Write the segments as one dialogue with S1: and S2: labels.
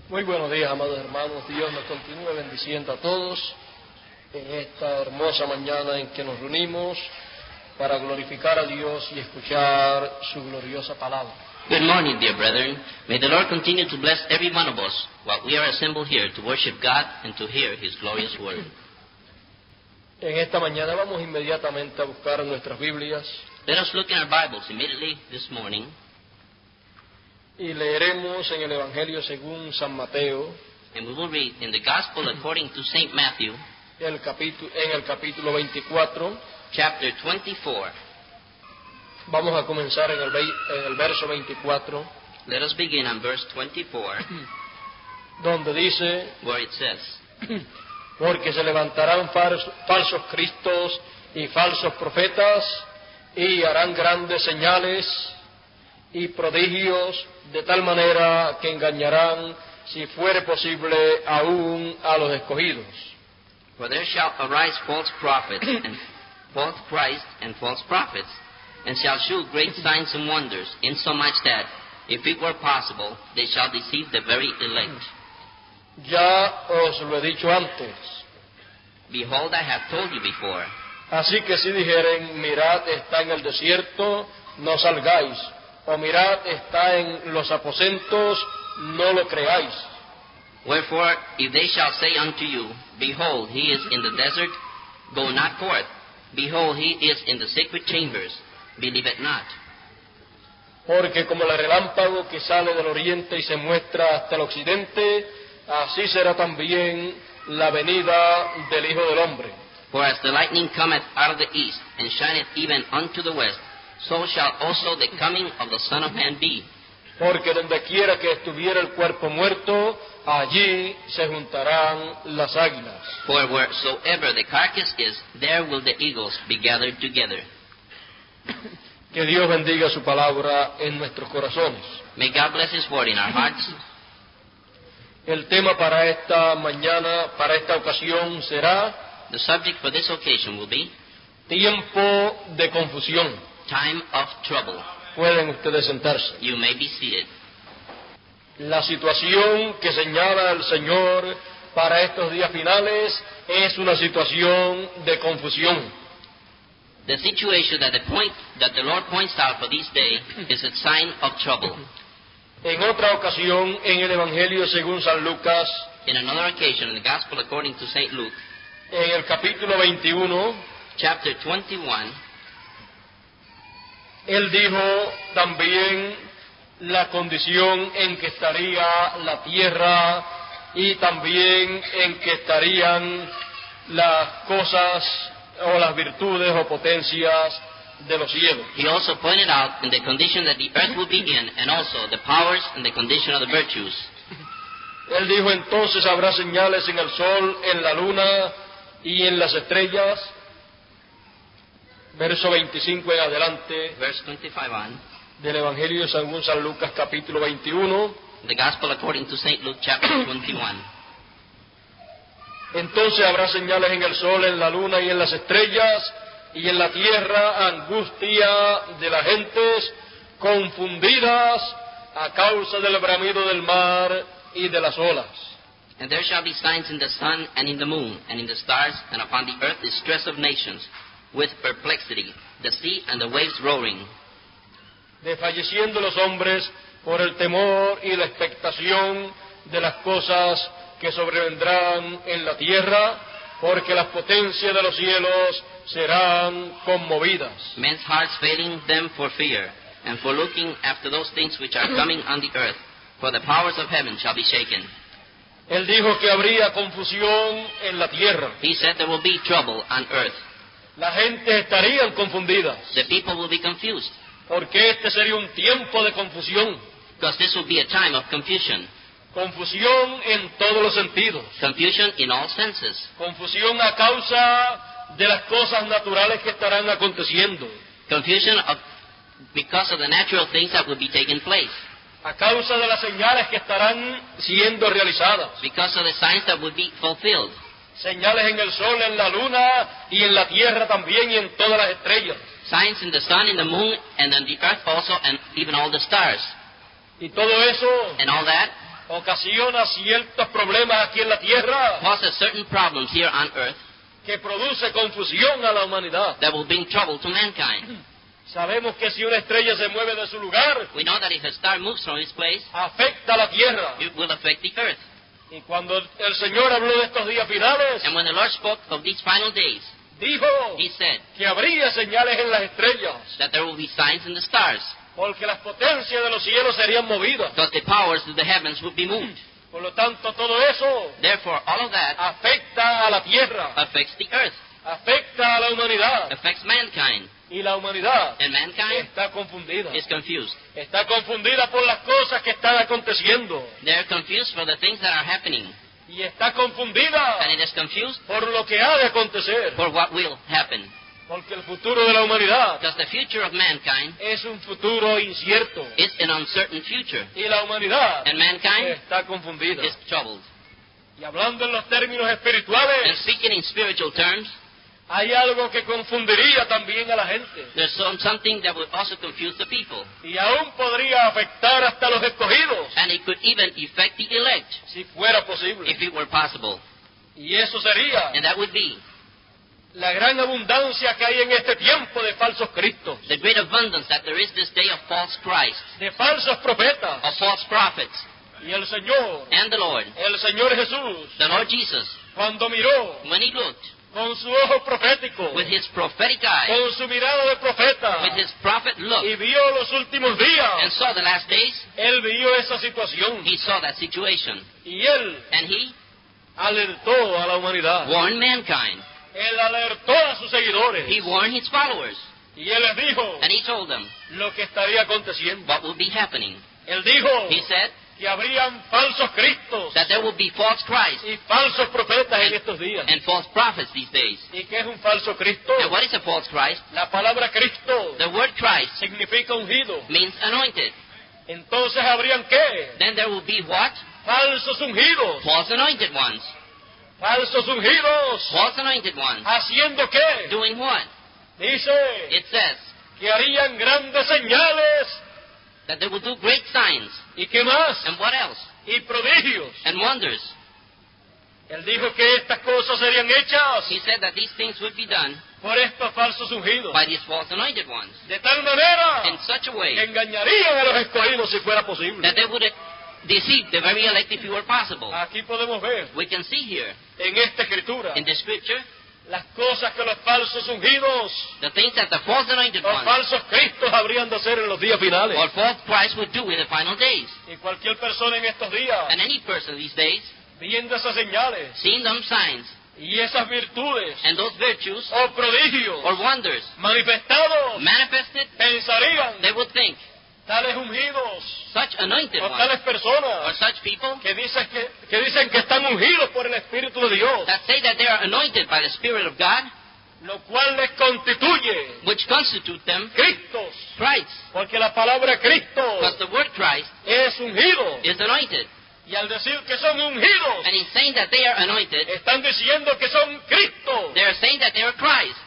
S1: Muy buenos días, amados hermanos. Dios nos continúe bendiciendo a todos en esta hermosa mañana en que nos reunimos para glorificar a Dios y escuchar su gloriosa palabra.
S2: Good morning, dear brethren. May the Lord continue to bless every one of us while we are assembled here to worship God and to hear His glorious word.
S1: En esta mañana vamos inmediatamente a buscar nuestras Biblias
S2: Let us look in our Bibles immediately this morning,
S1: y leeremos en el Evangelio según San Mateo,
S2: and we will read in the Gospel according to St. Matthew,
S1: en el capítulo 24.
S2: chapter 24.
S1: Vamos a comenzar en el verso 24,
S2: Let us begin on verse 24,
S1: donde dice:
S2: where it says,
S1: porque se levantarán falsos cristos y falsos profetas, y harán grandes señales y prodigios, de tal manera que engañarán, si fuere posible, aún a los escogidos.
S2: For there shall arise false prophets and false Christs and false prophets, and shall shew great signs and wonders, insomuch that, if it were possible, they shall deceive the very elect.
S1: Ya os lo he dicho antes.
S2: Behold, I have told you before.
S1: Así que si dijeren, mirad, está en el desierto, no salgáis, o mirad, está en los aposentos, no lo creáis.
S2: Wherefore, if they shall say unto you, behold, he is in the desert, go not forth. Behold, he is in the secret chambers, believe it not.
S1: Porque como el relámpago que sale del oriente y se muestra hasta el occidente, así será también la venida del Hijo del Hombre.
S2: For as the lightning cometh out of the east, and shineth even unto the west, so shall also the coming of the Son of Man be.
S1: Porque donde quiera que estuviera el cuerpo muerto, allí se juntarán las águilas.
S2: For wheresoever the carcass is, there will the eagles be gathered together.
S1: Que Dios bendiga su palabra en nuestros corazones.
S2: May God bless His word in our hearts.
S1: El tema para esta mañana, para esta ocasión, será
S2: The subject for this occasion will be
S1: tiempo de confusión.
S2: time of trouble.
S1: Pueden ustedes sentarse.
S2: You may be seated.
S1: La situación que señala el Señor para estos días finales es una situación de confusión.
S2: The situation that the Lord points out for this day is a sign of trouble.
S1: En otra ocasión, en el Evangelio según San Lucas,
S2: In another occasion, in the Gospel according to St. Luke,
S1: en el capítulo 21,
S2: chapter 21,
S1: Él dijo también la condición en que estaría la tierra y también en que estarían las cosas o las virtudes o potencias de los cielos.
S2: He also pointed out in the condition that the earth will be in, and also the powers and the condition of the virtues.
S1: Él dijo: entonces habrá señales en el sol, en la luna y en las estrellas. Verso 25 en adelante
S2: Verse 25 on,
S1: del Evangelio según San Lucas capítulo 21.
S2: the Gospel according to St. Luke chapter 21.
S1: Entonces habrá señales en el sol, en la luna y en las estrellas, y en la tierra angustia de las gentes confundidas a causa del bramido del mar y de las olas.
S2: And there shall be signs in the sun and in the moon and in the stars, and upon the earth distress of nations, with perplexity, the sea and the waves roaring.
S1: Desfalleciendo los hombres por el temor y la expectación de las cosas que sobrevendrán en la tierra, porque las potencias de los cielos serán conmovidas.
S2: Men's hearts failing them for fear, and for looking after those things which are coming on the earth, for the powers of heaven shall be shaken.
S1: Él dijo que habría confusión en la tierra.
S2: He said there will be trouble on earth.
S1: La gente estarían confundidas,
S2: The people will be confused,
S1: porque este sería un tiempo de confusión.
S2: because this will be a time of confusion.
S1: Confusión en todos los sentidos.
S2: Confusion in all senses.
S1: Confusión a causa de las cosas naturales que estarán aconteciendo.
S2: Confusion because of the natural things that will be taking place.
S1: A causa de las señales que estarán siendo realizadas.
S2: Because of the signs that will be fulfilled.
S1: Señales en el sol, en la luna y en la tierra también y en todas las estrellas.
S2: Signs in the sun, in the moon, and on the earth also, and even all the stars.
S1: Y todo eso
S2: And all that
S1: ocasiona ciertos problemas aquí en la tierra,
S2: causes certain problems here on earth
S1: que produce confusión a la humanidad.
S2: that will bring trouble to mankind.
S1: Sabemos que si una estrella se mueve de su lugar,
S2: We know that if a star moves from its place,
S1: afecta a la tierra.
S2: it will affect the earth.
S1: Y cuando el Señor habló de estos días finales,
S2: And when the Lord spoke of these final days,
S1: dijo
S2: He said
S1: que habría señales en las estrellas,
S2: that there will be signs in the stars,
S1: porque las potencias de los cielos serían movidas.
S2: because the powers of the heavens would be moved.
S1: Por lo tanto, todo eso
S2: Therefore, all of that
S1: afecta a la tierra,
S2: affects the earth,
S1: afecta a la humanidad.
S2: affects mankind,
S1: Y la humanidad
S2: and mankind
S1: está confundida.
S2: is confused.
S1: Está confundida por las cosas que están aconteciendo.
S2: They're confused for the things that are happening,
S1: Y está confundida
S2: and it is confused
S1: por lo que ha de acontecer.
S2: for what will happen,
S1: Porque el futuro de la humanidad
S2: because the future of mankind
S1: es un futuro incierto.
S2: is an uncertain future,
S1: Y la humanidad
S2: and mankind
S1: está confundida.
S2: is troubled.
S1: Y hablando en los términos
S2: And
S1: espirituales,
S2: speaking in spiritual terms,
S1: hay algo que confundiría también a la gente.
S2: there's something that would also confuse the people,
S1: Y aún podría afectar hasta los escogidos,
S2: and it could even affect the elect,
S1: si fuera posible.
S2: if it were possible.
S1: Y eso sería
S2: And that would be
S1: la gran abundancia que hay en este tiempo de falsos cristos,
S2: the great abundance that there is this day of false Christ,
S1: de falsos profetas.
S2: of false prophets,
S1: Y el Señor,
S2: and the Lord,
S1: el Señor Jesús,
S2: the Lord Jesus,
S1: cuando miró
S2: when He looked
S1: con su ojo profético,
S2: with His prophetic eye,
S1: con su mirada de profeta,
S2: with His prophet look,
S1: y vio los últimos
S2: and
S1: días,
S2: saw the last days,
S1: él vio esa situación.
S2: He saw that situation,
S1: Y él
S2: and He
S1: alertó a la humanidad.
S2: warned mankind.
S1: Él alertó a sus seguidores.
S2: He warned His followers,
S1: Y él les dijo
S2: and He told them
S1: lo que estaría aconteciendo.
S2: what would be happening.
S1: Él dijo
S2: He said
S1: que habrían falsos cristos
S2: that there would be false Christ
S1: y falsos profetas en estos días.
S2: and false prophets these days.
S1: ¿Y qué es un falso Cristo?
S2: And what is a false Christ?
S1: La palabra Cristo
S2: The word Christ
S1: significa ungido.
S2: means anointed.
S1: Entonces habrían qué?
S2: Then there will be what?
S1: Falsos ungidos.
S2: False anointed ones.
S1: Falsos ungidos.
S2: False anointed ones.
S1: ¿Haciendo qué?
S2: Doing what?
S1: Dice
S2: It says
S1: que harían grandes señales.
S2: that they will do great signs.
S1: ¿Y qué más?
S2: And what else?
S1: Y prodigios.
S2: And wonders.
S1: Él dijo que estas cosas serían hechas
S2: He said that these things would be done
S1: por estos falsos ungidos.
S2: by these false anointed ones
S1: De tal manera
S2: in such a
S1: que
S2: way
S1: engañarían a los escogidos si fuera posible.
S2: that they would deceive the very elect if it were possible.
S1: Aquí podemos ver
S2: We can see here
S1: en esta escritura
S2: in the scripture
S1: las cosas que los falsos ungidos,
S2: the things that the false anointed
S1: los
S2: ones
S1: falsos cristos habrían de hacer en los días finales.
S2: or false Christ would do in the final days.
S1: Y cualquier persona en estos días,
S2: And any person these days,
S1: viendo esas señales
S2: seeing them signs
S1: y esas virtudes
S2: and those virtues
S1: o prodigios
S2: or wonders
S1: manifestados,
S2: manifested,
S1: pensarían
S2: they would think
S1: tales ungidos
S2: such anointed
S1: o
S2: ones
S1: tales
S2: or
S1: personas
S2: such people
S1: que dicen que están ungidos por el Espíritu de Dios,
S2: that say that they are anointed by the Spirit of God,
S1: lo cual les constituye
S2: which constitute them
S1: Cristos,
S2: Christ.
S1: porque la palabra Cristo
S2: Because the word Christ
S1: es ungido.
S2: is anointed.
S1: Y al decir que son ungidos,
S2: And in saying that they are anointed,
S1: están diciendo que son Cristos.
S2: they are saying that they are Christ.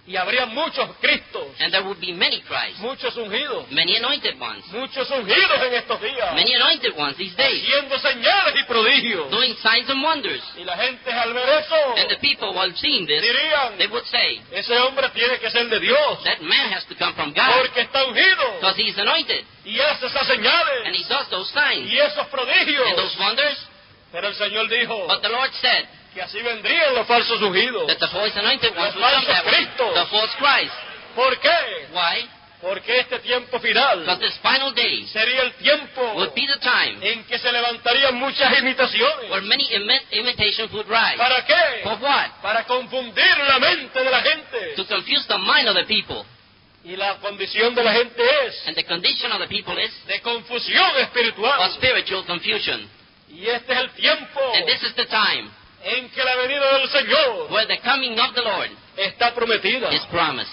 S1: Y habría muchos Cristos,
S2: And there would be many Christ,
S1: muchos ungidos,
S2: many anointed ones,
S1: muchos ungidos en estos días,
S2: many anointed ones these days,
S1: haciendo señales y prodigios.
S2: doing signs and wonders.
S1: Y la gente al ver eso
S2: And the people, while seeing this,
S1: dirían,
S2: they would say,
S1: ese hombre tiene que ser de Dios,
S2: that man has to come from God,
S1: porque está ungido
S2: because he is anointed,
S1: y hace esas
S2: and
S1: señales
S2: he does those signs
S1: y esos prodigios.
S2: and those wonders.
S1: Pero el Señor dijo
S2: But the Lord said
S1: que así vendrían los falsos ungidos.
S2: that the false anointed ones would
S1: Los
S2: come that way,
S1: falsos
S2: the false Christ.
S1: ¿Por qué?
S2: Why?
S1: Porque este tiempo final
S2: Because this final day
S1: sería el tiempo
S2: would be the time
S1: en que se levantarían muchas imitaciones.
S2: where many imitations would rise.
S1: ¿Para qué?
S2: For what?
S1: Para confundir la mente de la gente.
S2: To confuse the mind of the people.
S1: Y la condición de la gente es
S2: And the condition of the people is
S1: de confusión espiritual.
S2: of spiritual confusion.
S1: Y este es el tiempo
S2: And this is the time
S1: en que la venida del Señor
S2: where the coming of the Lord
S1: está prometida.
S2: is promised.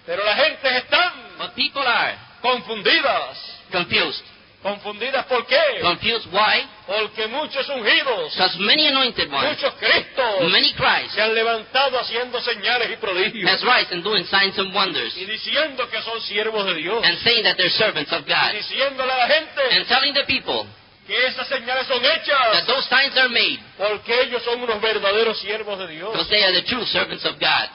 S1: Pero la gente están
S2: But people are
S1: confundidas.
S2: confused.
S1: ¿Confundidas por qué?
S2: Confused why?
S1: Porque muchos ungidos,
S2: Because many anointed ones,
S1: muchos Cristos,
S2: many Christ,
S1: se han levantado haciendo señales y prodigios.
S2: has rise and doing signs and wonders,
S1: Y diciendo que son siervos de Dios.
S2: and saying that they're servants of
S1: Y
S2: God,
S1: diciéndole a la gente
S2: and telling the people
S1: que esas señales son
S2: that
S1: hechas
S2: those signs are made
S1: porque ellos son unos verdaderos siervos de Dios.
S2: because they are the true servants of God.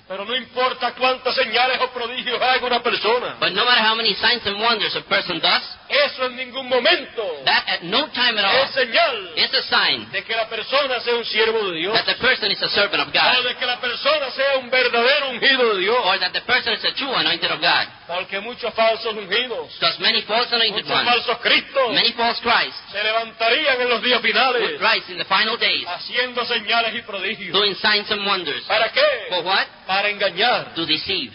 S1: Pero no importa cuántas señales o prodigios haga una persona,
S2: But no matter how many signs and wonders a person does,
S1: eso en ningún momento
S2: that at no time at
S1: es
S2: all
S1: señal
S2: is a sign
S1: de que la persona sea un siervo de Dios,
S2: that the person is a servant of
S1: o
S2: God,
S1: de que la persona sea un verdadero ungido de Dios,
S2: or that the person is a true anointed of God.
S1: porque muchos falsos ungidos,
S2: Because many false anointed
S1: muchos
S2: ones,
S1: falsos Cristos
S2: many false Christs
S1: se levantarían en los días
S2: would
S1: finales
S2: rise in the final days,
S1: haciendo señales y prodigios.
S2: doing signs and wonders.
S1: ¿Para qué?
S2: For what?
S1: Para engañar.
S2: To deceive.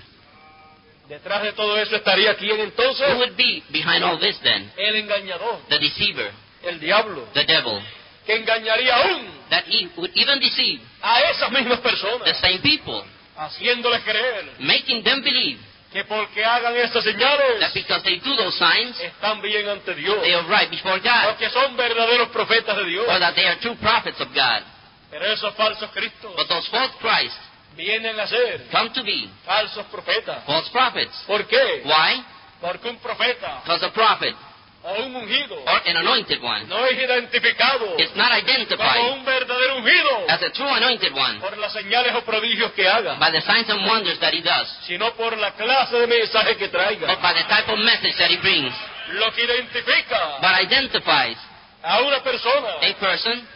S1: Detrás de todo eso estaría quién entonces?
S2: Who would be behind all this then?
S1: El engañador,
S2: The deceiver,
S1: el diablo,
S2: the devil,
S1: que engañaría aún
S2: that he would even deceive
S1: a esas mismas
S2: the
S1: personas,
S2: same people,
S1: haciéndoles creer
S2: making them believe
S1: que porque hagan estas señales
S2: that because they do those signs,
S1: están bien ante Dios,
S2: they are right before God,
S1: porque son verdaderos profetas de Dios.
S2: or that they are true prophets of God.
S1: Pero esos falsos Cristos
S2: But those false Christs
S1: vienen a ser
S2: come to be
S1: falsos profetas.
S2: false prophets.
S1: ¿Por qué?
S2: Why?
S1: Porque un profeta
S2: Because a prophet,
S1: o un ungido
S2: or an anointed one,
S1: no es identificado
S2: is not
S1: como
S2: identified
S1: un verdadero ungido
S2: as a true anointed one
S1: por las señales o prodigios que haga,
S2: by the signs and wonders that he does,
S1: sino por la clase de mensaje que
S2: or
S1: traiga.
S2: by the type of message that he brings,
S1: Lo que identifica
S2: but identifies
S1: a una persona,
S2: a person,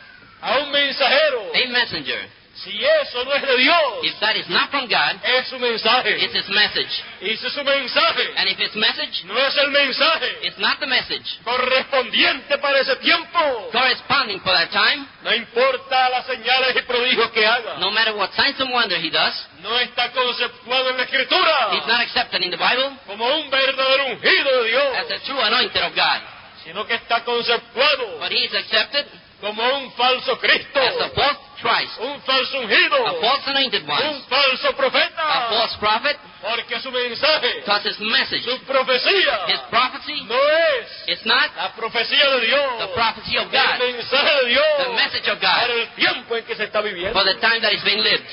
S1: a un mensajero,
S2: a messenger.
S1: si eso no es de Dios,
S2: If that is not from God,
S1: es su mensaje.
S2: it's his message.
S1: Y si su mensaje
S2: And if his message
S1: no es el mensaje
S2: is not the message
S1: correspondiente para ese tiempo,
S2: corresponding for that time,
S1: no importa las señales y prodigios que haga,
S2: no matter what signs and wonder he does,
S1: no está conceptuado en la Escritura
S2: he's not accepted in the Bible
S1: como un verdadero ungido de Dios,
S2: as a true anointed of God,
S1: sino que está conceptuado
S2: but he is accepted
S1: como un falso Cristo,
S2: as a false Christ,
S1: un falso ungido,
S2: a false anointed
S1: un
S2: one,
S1: falso
S2: a
S1: profeta,
S2: false prophet,
S1: porque su mensaje,
S2: because his message,
S1: su profecía,
S2: his prophecy,
S1: no es
S2: it's not
S1: la profecía de Dios,
S2: the prophecy of
S1: el
S2: God,
S1: mensaje de Dios
S2: the message of
S1: para
S2: God
S1: el tiempo en que se está viviendo.
S2: for the time that is being lived.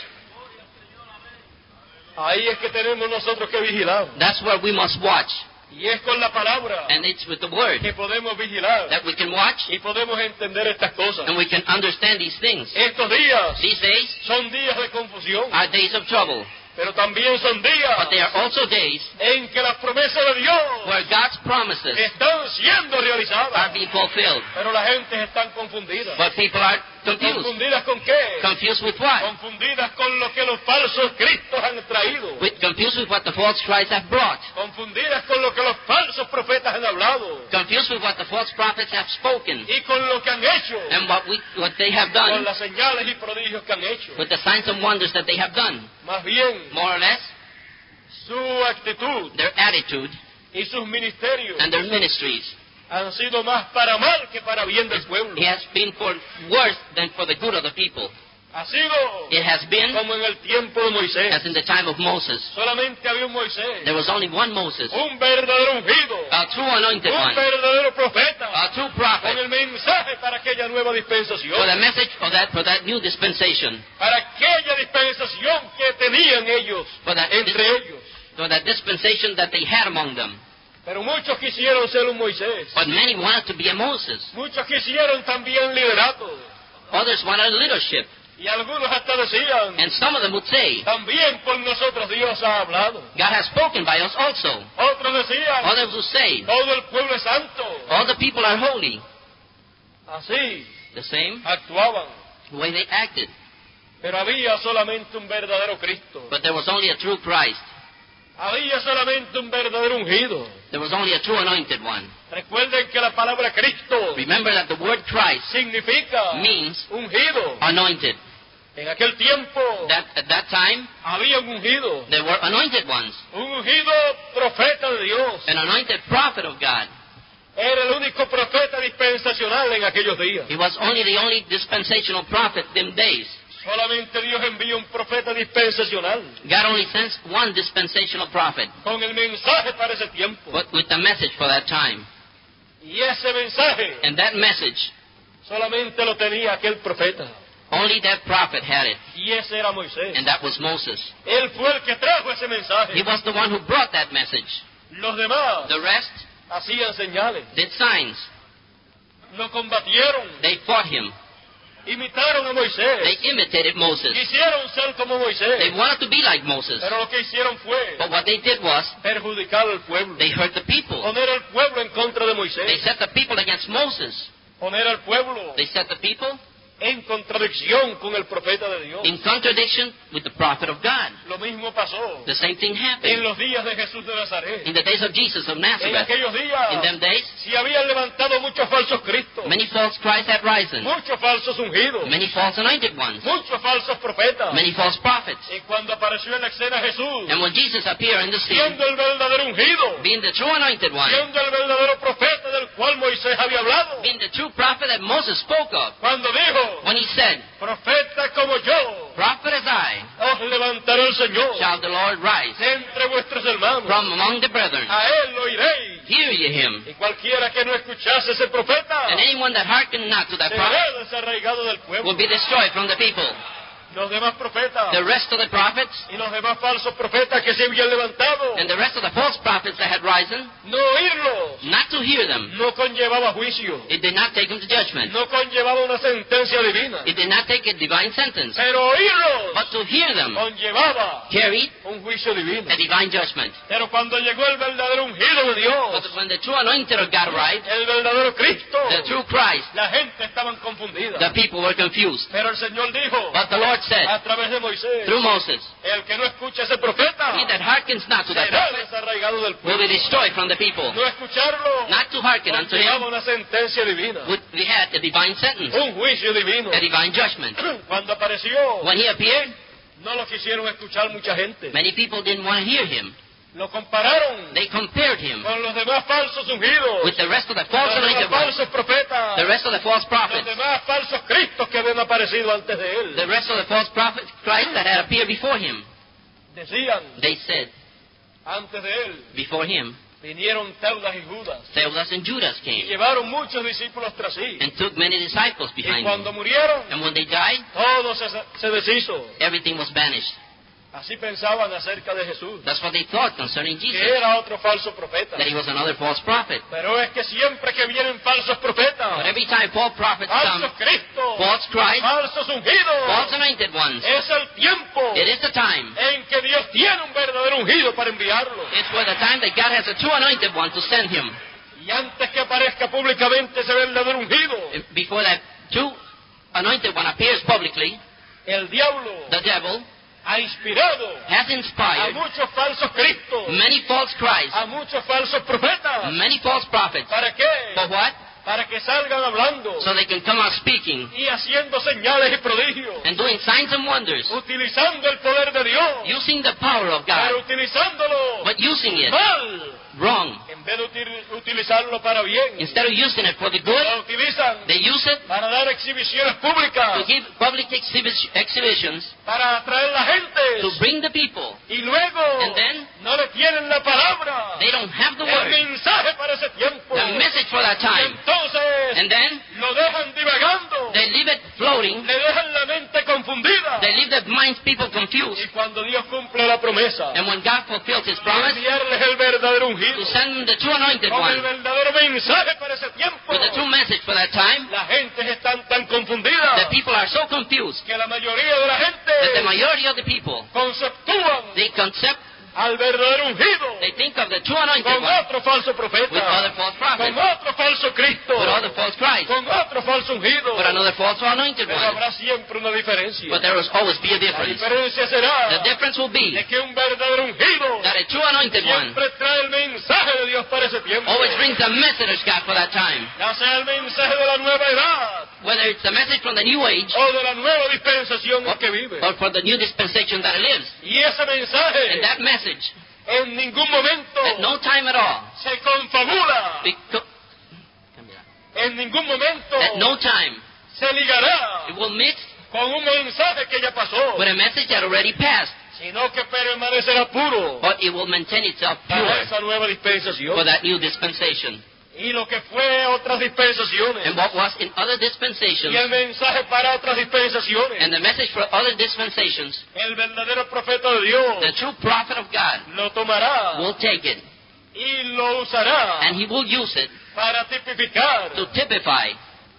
S1: Ahí es que tenemos nosotros que vigilar.
S2: That's where we must watch,
S1: Y es con la palabra
S2: and it's with the word
S1: que podemos vigilar
S2: that we can watch
S1: y podemos entender estas cosas.
S2: and we can understand these things.
S1: Estos días
S2: These days
S1: son días de confusión,
S2: are days of trouble,
S1: pero también son días
S2: but they are also days
S1: en que las promesas de Dios
S2: where God's promises
S1: están siendo
S2: are
S1: realizadas,
S2: being fulfilled.
S1: pero la gente está confundida.
S2: But people are confused.
S1: ¿Confundidas con qué?
S2: Confused with what?
S1: Confundidas con lo que los falsos cristos han traído.
S2: Confused with what the false Christs have brought.
S1: Confundidas con lo que los falsos profetas han hablado.
S2: Confused with what the false prophets have spoken.
S1: Y con lo que han hecho.
S2: And what they have
S1: Con
S2: done.
S1: las señales y prodigios que han hecho.
S2: With the signs and wonders that they have done.
S1: Más bien,
S2: More or less,
S1: su actitud
S2: their attitude
S1: y sus ministerios
S2: and their ministries
S1: han sido más para mal que para bien del pueblo.
S2: has been for worse than for the good of the people.
S1: Ha sido
S2: It has been
S1: como en el tiempo de Moisés.
S2: as in the time of Moses.
S1: Solamente había un Moisés,
S2: There was only one Moses,
S1: un verdadero ungido,
S2: a true anointed
S1: un
S2: one,
S1: verdadero profeta,
S2: a true
S1: con
S2: prophet,
S1: el mensaje para aquella nueva
S2: for
S1: dispensación,
S2: the message for that new dispensation,
S1: para aquella dispensación que tenían ellos,
S2: for that
S1: entre ellos.
S2: for that dispensation that they had among them.
S1: Pero muchos quisieron ser un Moisés,
S2: But many wanted to be a Moses.
S1: muchos quisieron también liderato,
S2: Others wanted leadership.
S1: y algunos hasta decían,
S2: And some of them would say,
S1: también por nosotros Dios ha hablado.
S2: God has spoken by us also.
S1: Otros decían,
S2: Others would say,
S1: todo el pueblo es santo.
S2: all the people are holy.
S1: Así
S2: The same
S1: actuaban.
S2: way they acted.
S1: Pero había solamente un verdadero Cristo.
S2: But there was only a true Christ.
S1: Había solamente un verdadero ungido.
S2: There was only a true anointed one.
S1: Recuerden que la palabra Cristo
S2: Remember that the word Christ
S1: significa
S2: means
S1: ungido.
S2: anointed.
S1: En aquel tiempo
S2: That at that time,
S1: había un ungido.
S2: there were anointed ones.
S1: Un ungido profeta de Dios.
S2: An anointed prophet of God.
S1: Era el único profeta dispensacional en aquellos días.
S2: He was only the only dispensational prophet them days.
S1: Solamente Dios envía un profeta dispensacional
S2: God only sends one dispensational prophet,
S1: con el mensaje para ese tiempo.
S2: but with the message for that time.
S1: Y ese mensaje
S2: And that message,
S1: solamente lo tenía aquel profeta.
S2: only that prophet had it,
S1: Y ese era Moisés.
S2: and that was Moses.
S1: Él fue el que trajo ese
S2: He
S1: mensaje.
S2: was the one who brought that message.
S1: Los demás
S2: The rest
S1: hacían señales.
S2: did signs.
S1: lo combatieron,
S2: They fought him.
S1: imitaron a
S2: They
S1: Moisés,
S2: imitated Moses.
S1: quisieron ser como
S2: They
S1: Moisés,
S2: wanted to be like Moses.
S1: pero lo que hicieron fue
S2: But what they did was,
S1: perjudicar al pueblo,
S2: they hurt the people.
S1: poner al pueblo en contra de
S2: They
S1: Moisés,
S2: set the people against Moses.
S1: poner al pueblo
S2: They set the people
S1: en contradicción con el profeta de Dios.
S2: in contradiction with the prophet of God.
S1: Lo mismo pasó
S2: The same thing
S1: en
S2: happened
S1: los días de Jesús de Nazaret.
S2: in the days of Jesus of
S1: En
S2: Nazareth.
S1: aquellos
S2: In them
S1: días
S2: days,
S1: se habían levantado muchos falsos cristos,
S2: many false Christs had risen,
S1: muchos falsos ungidos,
S2: many false anointed ones,
S1: muchos falsos profetas.
S2: many false prophets.
S1: Y cuando apareció en la escena Jesús,
S2: And when Jesus appeared in the scene,
S1: siendo el verdadero ungido,
S2: being the true anointed one,
S1: siendo el verdadero profeta del cual Moisés había hablado,
S2: being the true prophet that Moses spoke of,
S1: cuando dijo,
S2: when he said,
S1: profeta como yo,
S2: prophet as I,
S1: os levantará el Señor
S2: shall the Lord rise
S1: de entre vuestros hermanos,
S2: from among the brethren.
S1: a él oiréis.
S2: Hear ye him.
S1: Y cualquiera que no escuchase ese profeta
S2: And anyone that hearkened not to that prophet
S1: será desarraigado del pueblo.
S2: will be destroyed from the people.
S1: Los demás profetas
S2: The rest of the prophets
S1: y los demás falsos profetas que se habían levantado,
S2: and the rest of the false prophets that had risen,
S1: no oírlos
S2: not to hear them,
S1: no conllevaba juicio,
S2: it did not take them to judgment.
S1: no conllevaba una sentencia divina,
S2: It did not take a divine sentence.
S1: pero oírlos
S2: But to hear them
S1: conllevaba
S2: carried
S1: un juicio divino.
S2: a divine judgment.
S1: Pero cuando llegó el verdadero ungido de Dios,
S2: But when the true anointed of God arrived,
S1: el verdadero Cristo,
S2: the true Christ,
S1: la gente estaban confundida.
S2: the people were confused.
S1: Pero el Señor dijo
S2: But the Lord said,
S1: a través de Moisés,
S2: through Moses,
S1: el que no escucha a ese profeta
S2: he that hearkens not to that
S1: será
S2: prophet
S1: desarraigado del
S2: will be
S1: pueblo.
S2: destroyed from the people.
S1: No escucharlo
S2: Not to hearken unto him,
S1: conllevaba una sentencia divina,
S2: we had a divine sentence,
S1: un juicio divino.
S2: a divine judgment.
S1: Cuando apareció,
S2: When he appeared,
S1: no lo quisieron escuchar mucha gente.
S2: many people didn't want to hear him.
S1: Lo compararon
S2: They compared him
S1: con los demás falsos ungidos,
S2: with the rest of the false
S1: los demás
S2: anointed ones,
S1: falsos profetas,
S2: the rest of the false
S1: los
S2: prophets,
S1: demás falsos cristos que habían aparecido antes de él.
S2: the rest of the false prophets, Christ that had appeared before him.
S1: Decían,
S2: They said,
S1: antes de él,
S2: before him,
S1: vinieron Teudas y Judas,
S2: Theudas and Judas
S1: y
S2: came
S1: llevaron muchos discípulos tras sí.
S2: and took many disciples
S1: Y
S2: behind
S1: cuando
S2: them.
S1: murieron,
S2: And when they died,
S1: todo se deshizo.
S2: everything was banished.
S1: Así pensaban acerca de Jesús,
S2: That's what they thought concerning
S1: que
S2: Jesus,
S1: era otro falso profeta.
S2: that he was another false prophet.
S1: Pero es que siempre que vienen falsos
S2: But
S1: profetas,
S2: every time false prophets
S1: falsos
S2: come,
S1: Cristos,
S2: false Christ,
S1: falsos ungidos,
S2: false anointed ones,
S1: es el tiempo
S2: it is the time.
S1: en que Dios tiene un verdadero ungido para enviarlo.
S2: It's for the time that God has a true anointed one to send him.
S1: Y antes que aparezca públicamente ese verdadero ungido,
S2: Before that true anointed one appears publicly,
S1: el diablo
S2: the devil
S1: ha inspirado
S2: has
S1: a
S2: inspired
S1: muchos falsos Cristos,
S2: many false Christs,
S1: a muchos falsos profetas.
S2: many false prophets.
S1: ¿Para qué?
S2: For what?
S1: Para que salgan hablando
S2: So they can come out speaking
S1: y haciendo señales y prodigios,
S2: and doing signs and wonders,
S1: utilizando el poder de Dios,
S2: using the power of
S1: pero
S2: God,
S1: utilizándolo
S2: but using it
S1: mal,
S2: wrong.
S1: en vez de utilizarlo para bien.
S2: Instead of using it for the good,
S1: Lo utilizan
S2: they use it
S1: para dar exhibiciones
S2: to
S1: públicas,
S2: give public exhibitions,
S1: para atraer la gente,
S2: to bring the people.
S1: y luego
S2: And then
S1: no le tienen la palabra,
S2: They don't have the
S1: el
S2: word,
S1: mensaje para ese tiempo.
S2: the message for that
S1: Y
S2: time.
S1: entonces
S2: And then
S1: lo dejan divagando,
S2: they leave it floating.
S1: le dejan la mente confundida.
S2: They leave the minds people confused.
S1: Y cuando Dios cumple la promesa,
S2: And when God fulfills His promise
S1: enviarles el verdadero ungido,
S2: to send them the true anointed
S1: con el
S2: one
S1: verdadero mensaje para ese tiempo,
S2: with the true message for that time,
S1: la gente están tan
S2: the
S1: confundida
S2: people are so confused
S1: que la mayoría de la
S2: that the
S1: gente
S2: majority of the people,
S1: conceptúan
S2: they concept,
S1: al verdadero ungido
S2: they think of the true anointed
S1: con
S2: one
S1: otro falso
S2: with
S1: profeta,
S2: other false
S1: con
S2: prophets,
S1: otro falso Cristo,
S2: with other false Christ,
S1: con otro falso ungido.
S2: with another false anointed
S1: Pero
S2: one.
S1: habrá siempre una diferencia.
S2: But there will always be a
S1: La
S2: difference.
S1: diferencia será
S2: The difference will be
S1: de que un verdadero ungido
S2: that a true anointed one
S1: siempre trae el mensaje de Dios para ese tiempo.
S2: always brings the message of God for that time.
S1: Ya sea el mensaje de la nueva edad
S2: Whether it's the message from the new age
S1: o de la nueva dispensación en que vive.
S2: or for the new dispensation that it lives.
S1: Y ese mensaje
S2: And that message,
S1: en ningún momento
S2: at no time at all,
S1: se confabula, en ningún momento
S2: at no time,
S1: se ligará
S2: it will mix
S1: con un mensaje que ya pasó,
S2: with a message that already passed,
S1: sino que permanecerá puro
S2: but it will maintain itself
S1: para
S2: pure
S1: esa nueva dispensación.
S2: for that new dispensation.
S1: Y lo que fue otras dispensaciones
S2: And what was in other
S1: y
S2: dispensations
S1: el mensaje para otras dispensaciones,
S2: and the message for other dispensations,
S1: el verdadero profeta de Dios
S2: the true prophet of God
S1: lo tomará
S2: will take it
S1: y lo usará
S2: and he will use it
S1: para tipificar
S2: to typify,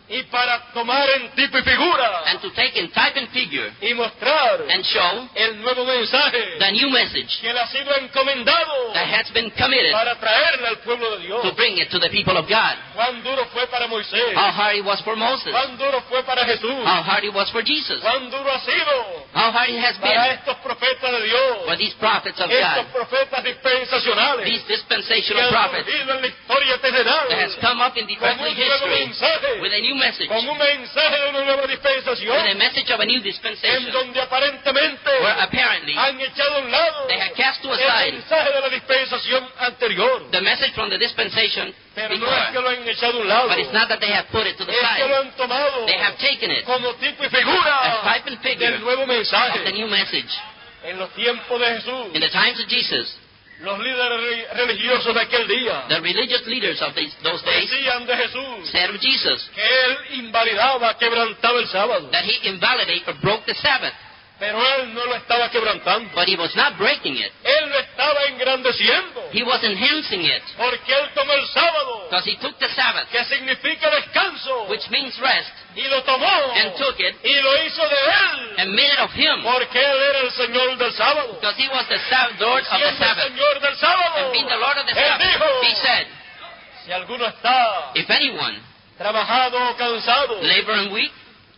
S1: y para tomar en tipo y figura
S2: and to take in type and figure
S1: y mostrar
S2: and show
S1: el nuevo mensaje
S2: the new message
S1: que le ha sido encomendado
S2: that has been committed
S1: para traerle al pueblo de Dios.
S2: to bring it to the people of God.
S1: Cuán duro fue para Moisés,
S2: How hard it was for Moses,
S1: cuán duro fue para Jesús,
S2: how hard it was for Jesus,
S1: cuán duro ha sido
S2: how hard it has
S1: para
S2: been
S1: estos profetas de Dios,
S2: for these prophets of
S1: estos
S2: God,
S1: profetas dispensacionales
S2: these
S1: que
S2: dispensational
S1: han
S2: prophets
S1: surgido en la historia terrenal
S2: that has come up in the
S1: con
S2: earthly
S1: un nuevo
S2: history
S1: mensaje,
S2: with a new message,
S1: con un mensaje de una nueva
S2: with
S1: dispensación,
S2: a message of a new
S1: en
S2: dispensation,
S1: donde aparentemente
S2: where apparently
S1: han echado a un lado
S2: they had cast to
S1: el
S2: aside
S1: mensaje de la dispensación anterior.
S2: the message from the dispensation
S1: Pero no es que
S2: before.
S1: lo han echado a un lado,
S2: But it's not that they have put it to the
S1: es que lo
S2: side.
S1: han tomado
S2: They have taken it
S1: como tipo y
S2: as
S1: figura
S2: type and figure
S1: del nuevo
S2: of the
S1: mensaje.
S2: new message.
S1: En los tiempos de Jesús,
S2: In the times of Jesus,
S1: los líderes religiosos de aquel día
S2: the religious leaders of those days
S1: decían de Jesús
S2: said of Jesus
S1: que él invalidaba, quebrantaba el sábado,
S2: that he invalidated or broke the Sabbath,
S1: pero él no lo estaba quebrantando.
S2: but he was not breaking it.
S1: Él lo estaba engrandeciendo,
S2: He was enhancing it
S1: porque él tomó el sábado,
S2: because he took the Sabbath,
S1: que significa descanso,
S2: which means rest,
S1: y lo tomó
S2: and took it
S1: y lo hizo de él,
S2: and made it of him
S1: porque él era el Señor del sábado.
S2: because he was the Lord of the
S1: Siendo el
S2: Sabbath.
S1: Señor del sábado,
S2: And being the Lord of the
S1: él
S2: Sabbath,
S1: dijo,
S2: he said,
S1: si alguno está
S2: if anyone
S1: trabajado o cansado,
S2: labor and weak,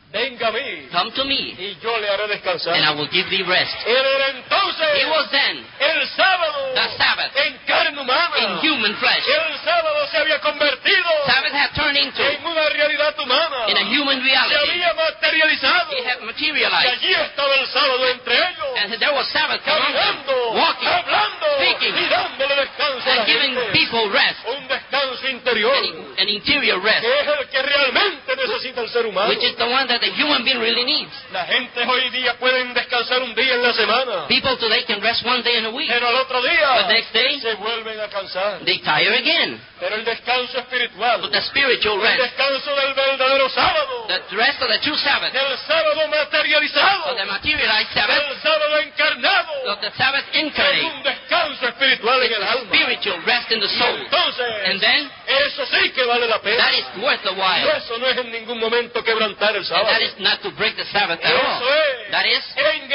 S1: venga a mí
S2: come to me,
S1: y yo le haré descansar.
S2: and I will give thee rest.
S1: Él era entonces
S2: He was then
S1: el sábado
S2: the Sabbath
S1: en carne humana.
S2: in human flesh.
S1: El sábado se había convertido
S2: Sabbath had turned into
S1: en una realidad humana.
S2: in a human
S1: Se
S2: reality.
S1: había materializado.
S2: It had
S1: Y
S2: materialized.
S1: allí estaba el sábado entre ellos,
S2: And there was Sabbath among them,
S1: caminando,
S2: walking,
S1: hablando
S2: speaking,
S1: y dándole descanso a la
S2: and giving
S1: gente.
S2: people rest,
S1: Un descanso interior,
S2: an interior rest,
S1: que es el que realmente necesita el ser humano.
S2: which is the one that the human being really needs.
S1: La gente hoy día pueden descansar un día en la semana,
S2: People today can rest one day in a week,
S1: pero al otro
S2: but
S1: día
S2: next day
S1: se vuelven a cansar.
S2: they tire again.
S1: Pero el descanso espiritual,
S2: But the spiritual
S1: el
S2: rest,
S1: descanso del verdadero sábado,
S2: the rest of the true Sabbath,
S1: del sábado materializado,
S2: of the materialized Sabbath,
S1: del sábado encarnado,
S2: of the Sabbath
S1: es
S2: incarnate,
S1: un descanso espiritual en el alma.
S2: spiritual rest in the
S1: Y
S2: soul.
S1: entonces,
S2: And then,
S1: eso sí que vale la pena.
S2: that is worth the
S1: Y
S2: while.
S1: eso no es en ningún momento quebrantar el
S2: And
S1: sábado.
S2: that is not to break the Sabbath at
S1: Eso
S2: all.
S1: es
S2: That is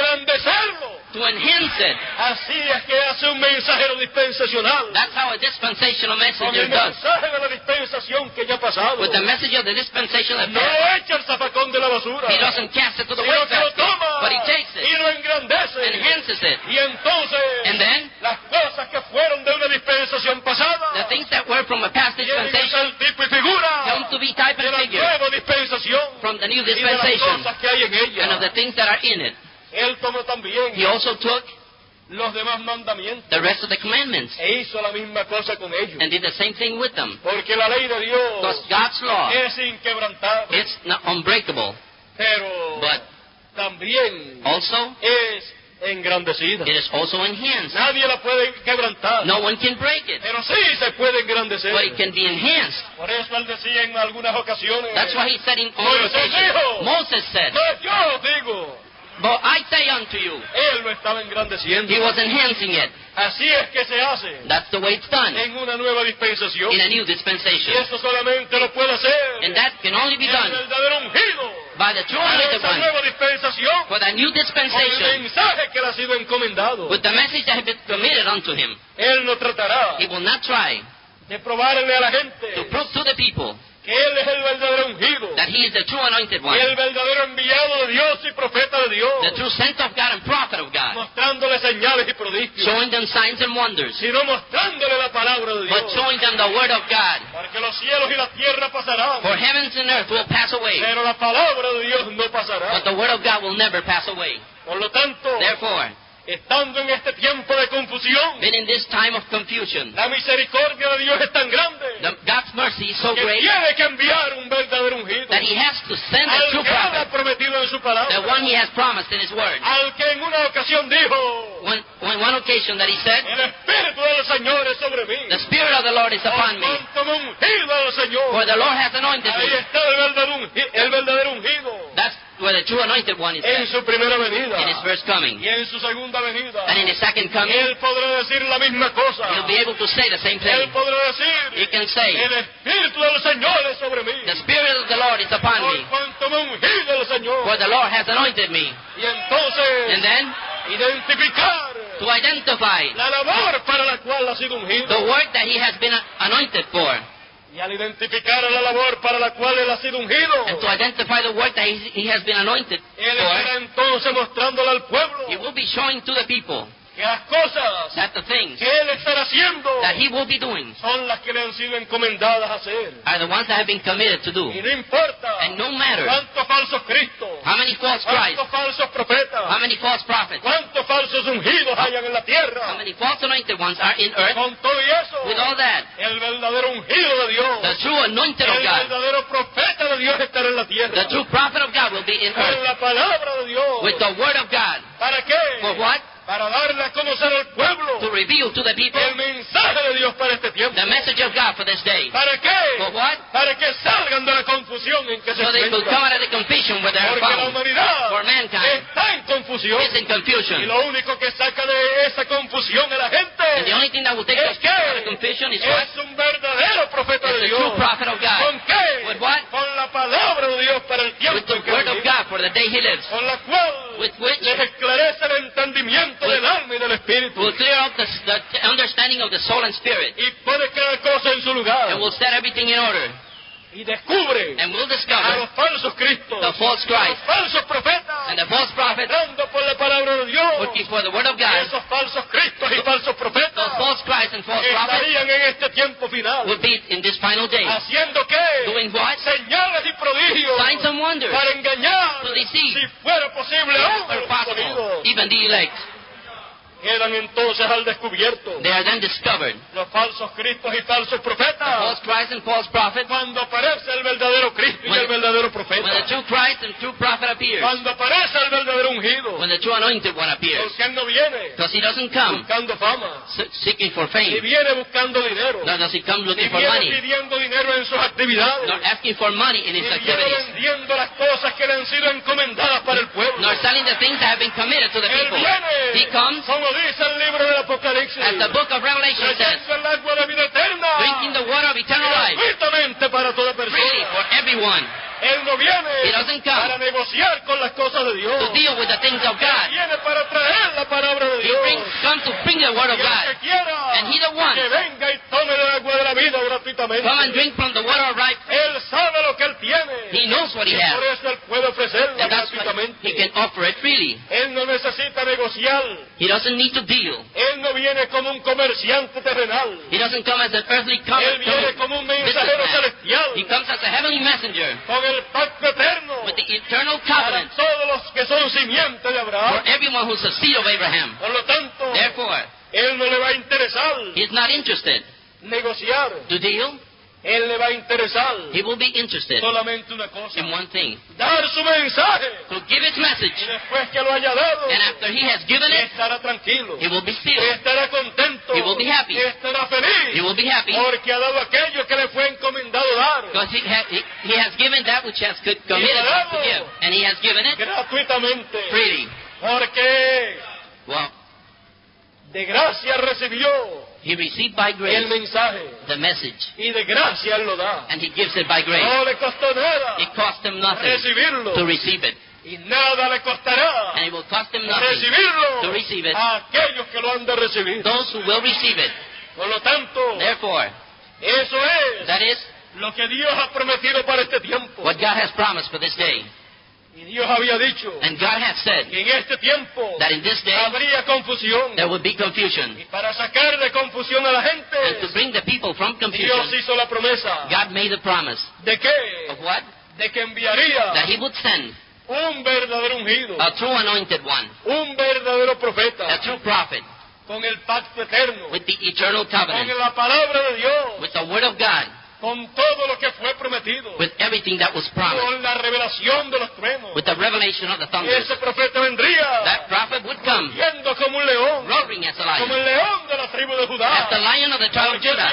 S1: engrandecerlo.
S2: to enhance it.
S1: Así es que hace un mensajero dispensacional.
S2: That's how a dispensational
S1: Con
S2: messenger
S1: el
S2: does.
S1: mensaje de la dispensación que ya ha pasado.
S2: With the message of the dispensation of
S1: No
S2: death,
S1: echa el zafacón de la basura,
S2: he doesn't cast it to the
S1: sino que lo
S2: wastebasket,
S1: toma
S2: but he takes
S1: y
S2: it,
S1: lo engrandece.
S2: enhances it.
S1: Y entonces,
S2: And then,
S1: las cosas que fueron de una dispensación pasada
S2: the things that were from a past
S1: tienen que
S2: dispensation
S1: ser tipo y figura
S2: come to be type
S1: de
S2: and
S1: la
S2: figure
S1: nueva dispensación
S2: from the new
S1: y de las
S2: dispensation
S1: cosas que hay en ella.
S2: and of the things that are in it.
S1: Él tomó también
S2: He also took
S1: los demás mandamientos
S2: the rest of the commandments
S1: e hizo la misma cosa con ellos.
S2: and did the same thing with them.
S1: Porque la ley de
S2: Because
S1: Dios
S2: God's law,
S1: es inquebrantable,
S2: it's not unbreakable,
S1: pero
S2: but
S1: también
S2: also
S1: es engrandecida.
S2: it is also enhanced.
S1: Nadie la puede quebrantar,
S2: No one can break it,
S1: pero sí se puede engrandecer.
S2: but it can be enhanced.
S1: Por eso él decía en algunas ocasiones,
S2: That's why he said in all
S1: Moisés
S2: occasions,
S1: dijo,
S2: Moses said,
S1: no yo digo,
S2: but I say unto you,
S1: él lo estaba engrandeciendo.
S2: he was enhancing it.
S1: Así es que se hace
S2: That's the way it's done
S1: en una nueva dispensación.
S2: in a new
S1: Y
S2: dispensation.
S1: eso solamente lo puede hacer
S2: And that can only be
S1: el
S2: done
S1: verdadero ungido
S2: by the true
S1: para
S2: anointed
S1: esa
S2: one
S1: nueva dispensación
S2: for the new
S1: con el
S2: dispensation
S1: mensaje que le ha sido encomendado.
S2: with the message that has been committed unto him.
S1: Él no tratará
S2: He will not try
S1: de probarle a la
S2: to
S1: gente
S2: prove to the people
S1: que él es el verdadero ungido,
S2: that he is the true anointed one,
S1: el verdadero enviado de Dios y profeta de Dios,
S2: the true sent of God and prophet of God,
S1: mostrándole señales y prodigios,
S2: showing them signs and wonders,
S1: sino mostrándole la palabra de
S2: but
S1: Dios.
S2: showing them the word of God.
S1: Porque los cielos y la tierra pasarán,
S2: For heavens and earth will pass away,
S1: pero la palabra de Dios no pasará.
S2: but the word of God will never pass away.
S1: Por lo tanto,
S2: Therefore,
S1: estando en este tiempo de confusión,
S2: been in this time of confusion,
S1: la misericordia de Dios es tan grande
S2: God's mercy is so
S1: que
S2: great
S1: tiene que enviar un verdadero ungido
S2: that he has to send a
S1: al
S2: true
S1: que él ha
S2: prophet,
S1: prometido en su palabra,
S2: the one he has promised in his word.
S1: al que en una ocasión dijo,
S2: One occasion that he said,
S1: el Espíritu del Señor es sobre mí,
S2: the Spirit of the Lord is upon me,
S1: cuanto me ungido al
S2: for
S1: Señor.
S2: the Lord hath anointed
S1: Ahí
S2: me.
S1: está el verdadero ungido.
S2: That's where where the true anointed one is
S1: en
S2: at,
S1: su primera venida
S2: in his first coming.
S1: y en su segunda venida.
S2: And in his second coming,
S1: Él podrá decir la misma cosa.
S2: he'll be able to say the same
S1: Él
S2: thing.
S1: podrá decir,
S2: He can say,
S1: el Espíritu del Señor es sobre mí.
S2: the Spirit of the Lord is upon
S1: Por
S2: me,
S1: cuanto me ungido el Señor.
S2: for the Lord has anointed me.
S1: Y entonces,
S2: And then,
S1: identificar
S2: to identify
S1: la labor para la cual ha sido ungido.
S2: the work that he has been anointed for,
S1: Y al identificar la labor para la cual él ha sido ungido,
S2: and to identify the work that he has been anointed
S1: él estará
S2: for,
S1: entonces mostrándole al pueblo
S2: he will be showing to the people
S1: que las cosas
S2: that the things
S1: que él estará haciendo
S2: that he will be doing
S1: son las que le han sido encomendadas a hacer.
S2: are the ones that have been committed to do.
S1: Y no importa
S2: And no matter
S1: cuántos falsos cristos,
S2: how many false Christs,
S1: cuántos falsos profetas,
S2: how many false prophets,
S1: cuántos falsos ungidos hayan en la
S2: how
S1: tierra,
S2: many false anointed ones are in earth,
S1: con todo y eso,
S2: with all that,
S1: el verdadero ungido de Dios,
S2: the true anointed of
S1: el
S2: God,
S1: verdadero profeta de Dios estará en la tierra,
S2: the true prophet of God will be in
S1: con
S2: earth
S1: la palabra de Dios.
S2: with the word of God.
S1: ¿Para qué?
S2: For what?
S1: Para darle a conocer al pueblo
S2: To reveal to the people
S1: el mensaje de Dios para este tiempo.
S2: the message of God for this day.
S1: ¿Para qué?
S2: For what?
S1: Para que salgan de la confusión en que se
S2: So they will come
S1: encuentran.
S2: out of the confusion where they are
S1: Porque la
S2: found.
S1: humanidad
S2: For mankind
S1: está en confusión.
S2: is in
S1: Y
S2: confusion.
S1: lo único que saca de esa confusión a la
S2: And the
S1: gente
S2: only thing that will take
S1: es
S2: us out of confusion is what?
S1: es un verdadero profeta
S2: It's
S1: de
S2: the
S1: Dios.
S2: true prophet of God.
S1: ¿Con qué?
S2: With what?
S1: Con la palabra de Dios para el
S2: With
S1: tiempo
S2: the
S1: en que
S2: word of
S1: vivimos.
S2: God for the day he lives.
S1: Con la cual
S2: With which
S1: les esclarece el entendimiento
S2: With-
S1: del alma y del espíritu.
S2: will clear out the understanding of the soul and spirit.
S1: Y pone cada cosa en su lugar.
S2: And will set everything in order.
S1: Y descubre
S2: And will
S1: a
S2: discover
S1: los falsos cristos,
S2: the false
S1: a los
S2: Christ
S1: falsos profetas,
S2: and the false prophets
S1: entrando por la palabra de Dios.
S2: looking for the word of
S1: Y
S2: God.
S1: esos falsos cristos y falsos
S2: Those
S1: profetas
S2: false Christ and false prophets
S1: estarían en este tiempo final.
S2: will be in this final day.
S1: ¿Haciendo qué?
S2: Doing what?
S1: Señales y prodigios
S2: Signs and wonders.
S1: para engañar,
S2: To deceive.
S1: si fuera posible, aún a
S2: Where
S1: los
S2: possible,
S1: escogidos.
S2: even the elect.
S1: Quedan entonces al descubierto
S2: They are then discovered.
S1: los falsos cristos y falsos profetas.
S2: False Christ and false prophets.
S1: Cuando aparece el verdadero Cristo y
S2: When-
S1: el verdadero
S2: When the
S1: profeta.
S2: true Christ and true prophet appears.
S1: Cuando aparece el verdadero ungido.
S2: When the true anointed one appears.
S1: Porque él no viene
S2: Because he doesn't come
S1: buscando fama,
S2: seeking for
S1: ni
S2: fame.
S1: viene buscando dinero,
S2: Nor does he come
S1: ni
S2: looking for
S1: viene
S2: money.
S1: pidiendo dinero en sus actividades,
S2: Nor asking for money in
S1: ni
S2: his
S1: viene
S2: activities.
S1: vendiendo las cosas que le han sido encomendadas para el pueblo.
S2: Nor selling the things that have been committed to the
S1: Él
S2: people.
S1: viene,
S2: He comes,
S1: como dice el libro del Apocalipsis,
S2: as the book of Revelation says,
S1: trayendo el agua de vida eterna,
S2: drinking the water of eternal life
S1: gratuitamente para toda
S2: freely
S1: persona.
S2: for everyone.
S1: Él no viene
S2: He doesn't come
S1: para negociar con las cosas de Dios.
S2: to deal with the things of
S1: Él
S2: God.
S1: viene para traer la palabra de
S2: He
S1: Dios.
S2: comes to bring the word of
S1: Y el
S2: God.
S1: que quiera
S2: And he that wants,
S1: que venga y tome del agua de la vida gratuitamente.
S2: come and drink from the water of life.
S1: Él sabe lo que él tiene.
S2: He knows what he
S1: Y
S2: has.
S1: por eso él puede ofrecerla
S2: And that's why
S1: gratuitamente.
S2: he can offer it freely.
S1: Él no necesita negociar.
S2: He doesn't need to deal.
S1: Él no viene como un comerciante terrenal.
S2: He doesn't come as an earthly
S1: Él viene como un mensajero
S2: businessman.
S1: celestial.
S2: He comes as a heavenly messenger
S1: Con el pacto eterno.
S2: with the eternal
S1: Para
S2: covenant
S1: todos los que son simiente de
S2: for
S1: Abraham.
S2: everyone who's a seed of Abraham.
S1: Por lo tanto,
S2: Therefore,
S1: él no le va a interesar
S2: he's not interested
S1: negociar.
S2: to deal.
S1: Él le va a interesar
S2: He will be interested
S1: solamente una cosa.
S2: in one thing,
S1: Dar su mensaje.
S2: to give his
S1: Y
S2: message.
S1: después que lo haya dado,
S2: And after he has given it,
S1: estará tranquilo.
S2: he will be still.
S1: Estará contento.
S2: He will be happy.
S1: Estará
S2: He
S1: feliz.
S2: will be happy
S1: Porque ha dado aquello que le fue encomendado dar.
S2: because he has given that which has committed to give. And he has given it
S1: Gratuitamente.
S2: freely.
S1: Porque
S2: Well,
S1: de gracia recibió
S2: he received by
S1: el
S2: grace
S1: mensaje.
S2: the message.
S1: Y de gracia él lo da.
S2: And he gives it by grace.
S1: No le costó nada
S2: It cost him nothing
S1: recibirlo.
S2: to receive it.
S1: Y nada le costará
S2: And it will cost him nothing
S1: recibirlo
S2: to receive it.
S1: a aquellos que lo han de recibir.
S2: Those who will receive it.
S1: Por lo tanto,
S2: Therefore,
S1: eso es
S2: that is
S1: lo que Dios ha prometido para este tiempo.
S2: what God has promised for this day.
S1: Y Dios había dicho
S2: And God has said
S1: que en este tiempo
S2: that in this day
S1: habría confusión.
S2: there would be confusion.
S1: Y para sacar de confusión a la
S2: And to
S1: gente,
S2: bring the people from
S1: Dios
S2: confusion,
S1: hizo la promesa.
S2: God made the promise
S1: ¿De qué?
S2: of what?
S1: De que enviaría
S2: That he would send
S1: un verdadero ungido,
S2: a true anointed one,
S1: un verdadero
S2: a
S1: profeta,
S2: true prophet,
S1: con el pacto eterno,
S2: with the eternal
S1: con
S2: covenant,
S1: la palabra de Dios,
S2: with the word of God,
S1: con todo lo que fue prometido,
S2: with everything that was promised,
S1: con la revelación de los truenos.
S2: with the revelation of the
S1: Y
S2: thunders.
S1: ese profeta vendría
S2: That prophet would come,
S1: yendo como un león,
S2: roaring as a
S1: como
S2: lion,
S1: el león de la tribu de Judá,
S2: as the lion of the tribe of
S1: porque
S2: Judah,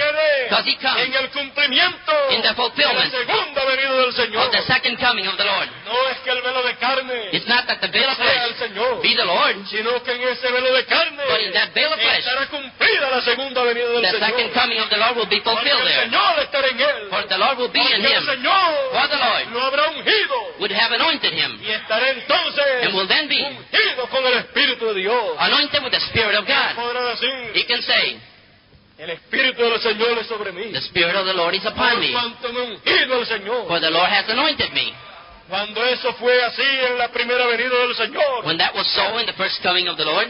S2: because he
S1: viene
S2: comes
S1: en el cumplimiento
S2: in the
S1: de la
S2: fulfillment
S1: segunda venida del Señor.
S2: of the second coming of the Lord.
S1: No es que el velo de carne
S2: It's not that the veil of
S1: sea el
S2: flesh
S1: Señor,
S2: be the Lord,
S1: sino que en ese velo de carne
S2: but in that veil of flesh,
S1: estará cumplida la segunda venida del
S2: the second
S1: Señor.
S2: coming of the Lord will be
S1: Porque
S2: fulfilled
S1: el
S2: there.
S1: Señor estará en él.
S2: For the Lord will be in
S1: Porque el
S2: him,
S1: Señor
S2: for the Lord
S1: lo habrá ungido
S2: would have anointed him,
S1: y estará entonces
S2: and will then be
S1: ungido con el Espíritu de Dios.
S2: anointed with the Spirit of God.
S1: Podrá
S2: He
S1: decir,
S2: can say,
S1: el Espíritu del Señor es sobre mí.
S2: the Spirit of the Lord is upon
S1: Por
S2: me,
S1: cuanto me ha ungido el Señor.
S2: for the Lord has anointed me.
S1: Cuando eso fue así en la primera venida del Señor,
S2: When that was so in the first coming of the Lord,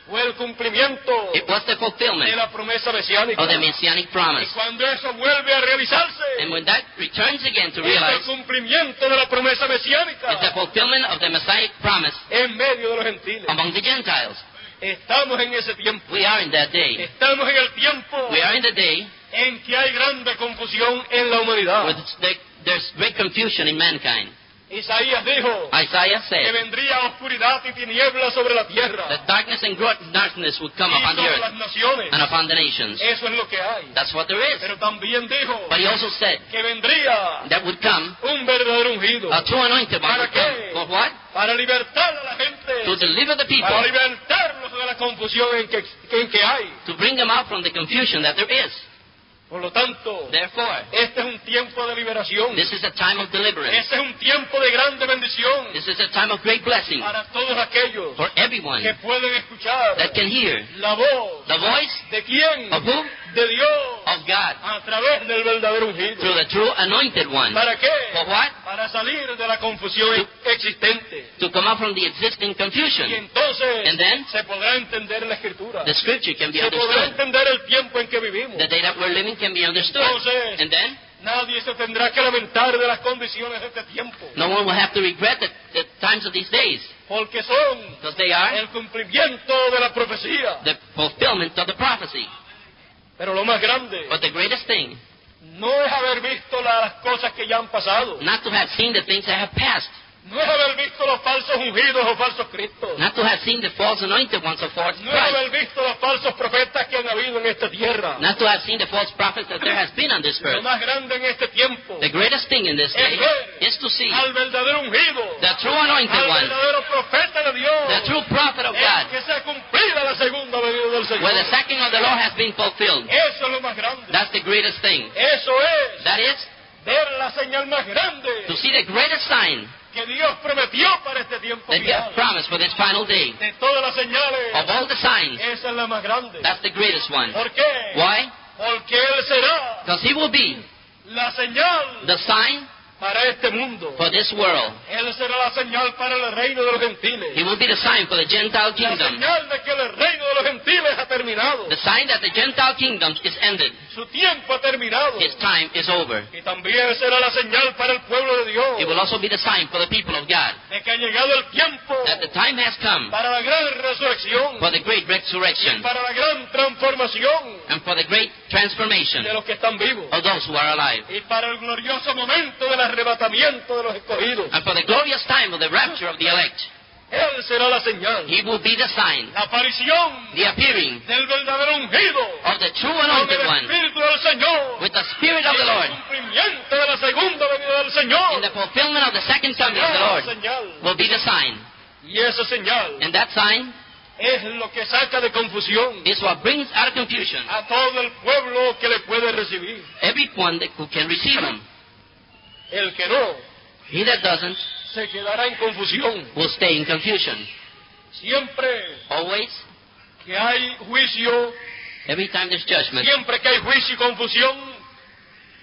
S1: fue el cumplimiento
S2: it was the
S1: de
S2: fulfillment
S1: la promesa mesiánica.
S2: of the messianic
S1: Y
S2: promise.
S1: cuando eso vuelve a realizarse,
S2: And when that returns again to
S1: es el
S2: realize,
S1: cumplimiento de la promesa
S2: it's the
S1: mesiánica
S2: fulfillment of the messianic promise
S1: en medio de los gentiles.
S2: among the Gentiles.
S1: Estamos en ese tiempo.
S2: We are in that day.
S1: Estamos en el tiempo
S2: We are in the day
S1: en que hay grande confusión en la humanidad.
S2: where there's great confusion in mankind.
S1: Isaías dijo
S2: Isaiah
S1: que
S2: said
S1: vendría oscuridad y tinieblas sobre la tierra
S2: that darkness and darkness would come
S1: y
S2: upon the
S1: sobre las
S2: earth
S1: naciones.
S2: and upon the nations.
S1: Eso es lo que hay.
S2: That's what there is.
S1: Pero también dijo
S2: But he also said
S1: que vendría
S2: that would come
S1: un verdadero ungido
S2: a true anointed one would come. For what?
S1: para libertar a la gente,
S2: To deliver the people,
S1: para libertarlos de la confusión en que hay.
S2: to bring them out from the confusion that there is.
S1: Por lo tanto,
S2: Therefore,
S1: este es un tiempo de liberación.
S2: this is a time of deliverance.
S1: Este es un tiempo de grande bendición
S2: This is a time of great blessing
S1: para todos aquellos
S2: for everyone
S1: que pueden escuchar
S2: that can hear
S1: la voz
S2: the voice
S1: de quién,
S2: of who?
S1: de Dios,
S2: Of God,
S1: a través del verdadero ungido.
S2: through the true anointed one.
S1: ¿Para qué?
S2: For what?
S1: Para salir de la confusión existente.
S2: To come out from the existing
S1: Y
S2: confusion.
S1: entonces
S2: And then?
S1: se podrá entender la Escritura.
S2: The scripture can be
S1: Se podrá
S2: understood.
S1: entender el tiempo en que vivimos.
S2: The day that we're living can be understood.
S1: Entonces,
S2: And then,
S1: nadie se tendrá que lamentar de las condiciones de este tiempo,
S2: no one will have to regret the times of these days,
S1: porque son
S2: because they are
S1: el cumplimiento de la profecía.
S2: the fulfillment of the prophecy.
S1: Pero lo más grande
S2: But the greatest thing,
S1: no es haber visto las cosas que ya han pasado,
S2: not to have seen the things that have passed,
S1: no es haber visto los falsos ungidos o falsos cristos,
S2: not to have seen the false anointed ones of false
S1: no es
S2: Christ,
S1: haber visto los falsos profetas que han habido en esta tierra.
S2: not to have seen the false prophets that there has been on this
S1: Lo
S2: earth.
S1: más grande en este tiempo
S2: The greatest thing in this day is to see
S1: al verdadero ungido,
S2: the true anointed
S1: al
S2: one,
S1: verdadero profeta de Dios,
S2: the true prophet of
S1: el
S2: God,
S1: que se ha cumplido la segunda venida del Señor.
S2: where the second of the Lord has been fulfilled.
S1: Eso es lo más grande.
S2: That's the greatest thing.
S1: Eso es
S2: That is
S1: ver la señal más grande
S2: to see the greatest sign
S1: que Dios prometió para este tiempo
S2: that God
S1: final.
S2: promised for this final day.
S1: De todas las señales,
S2: Of all the signs,
S1: esa es la más grande.
S2: that's the greatest one.
S1: ¿Por qué?
S2: Why?
S1: Porque Él será
S2: Because he will be
S1: la señal
S2: the sign
S1: para este mundo.
S2: for this world.
S1: Él será la señal para el reino de los gentiles.
S2: He will be the sign for the Gentile
S1: La
S2: kingdom.
S1: señal de que el reino de los gentiles ha terminado.
S2: The sign that the Gentile kingdom is ended.
S1: Su tiempo ha terminado.
S2: His time is over.
S1: Y también será la señal para el pueblo de Dios
S2: It will also be the sign for the people of God
S1: de que ha llegado el tiempo
S2: that the time has come
S1: para la gran resurrección,
S2: for the great resurrection
S1: para la gran transformación
S2: and for the great transformation
S1: de los que están vivos
S2: of those who are alive
S1: y para el glorioso momento del arrebatamiento de los escogidos.
S2: and for the glorious time of the rapture of the elect.
S1: Él será la señal,
S2: He will be the sign,
S1: la aparición
S2: the appearing
S1: del verdadero ungido
S2: of the true
S1: con
S2: anointed
S1: el
S2: one
S1: Espíritu del Señor
S2: with the Spirit of
S1: y
S2: the
S1: el
S2: Lord.
S1: cumplimiento de la segunda venida del Señor.
S2: In the fulfillment of the second coming of the
S1: Será
S2: Lord
S1: la señal.
S2: will be the sign.
S1: Y esa señal
S2: And that sign
S1: es lo que saca de confusión
S2: is what brings out of confusion
S1: a todo el pueblo que le puede recibir.
S2: everyone who can receive him.
S1: El que no,
S2: He that doesn't
S1: se quedará en confusión.
S2: will stay in confusion.
S1: Siempre
S2: Always,
S1: que hay juicio,
S2: every time there's judgment,
S1: siempre que hay juicio y confusión,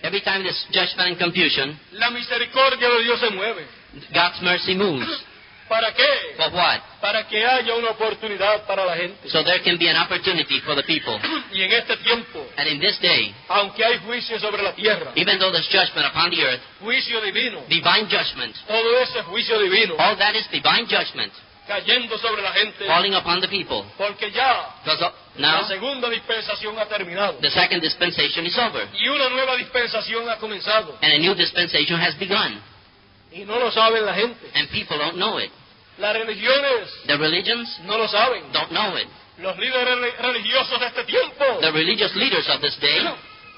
S2: every time there's judgment and confusion,
S1: la misericordia de Dios se mueve.
S2: God's mercy moves.
S1: ¿Para qué?
S2: For what?
S1: Para que haya una oportunidad para la gente.
S2: So there can be an opportunity for the people.
S1: Y en este tiempo,
S2: And in this day,
S1: aunque hay juicio sobre la tierra,
S2: even though there's judgment upon the earth,
S1: juicio divino,
S2: divine judgment,
S1: todo ese juicio divino
S2: all that is divine judgment,
S1: cayendo sobre la gente,
S2: falling upon the people.
S1: porque ya
S2: Because
S1: la
S2: now
S1: segunda dispensación ha terminado
S2: the second dispensation is over,
S1: y una nueva dispensación ha comenzado
S2: and a new dispensation has begun,
S1: y no lo saben la gente.
S2: and people don't know it.
S1: Las religiones
S2: The religions
S1: no lo saben.
S2: don't know it.
S1: Los líderes religiosos de este tiempo,
S2: The religious leaders of this day,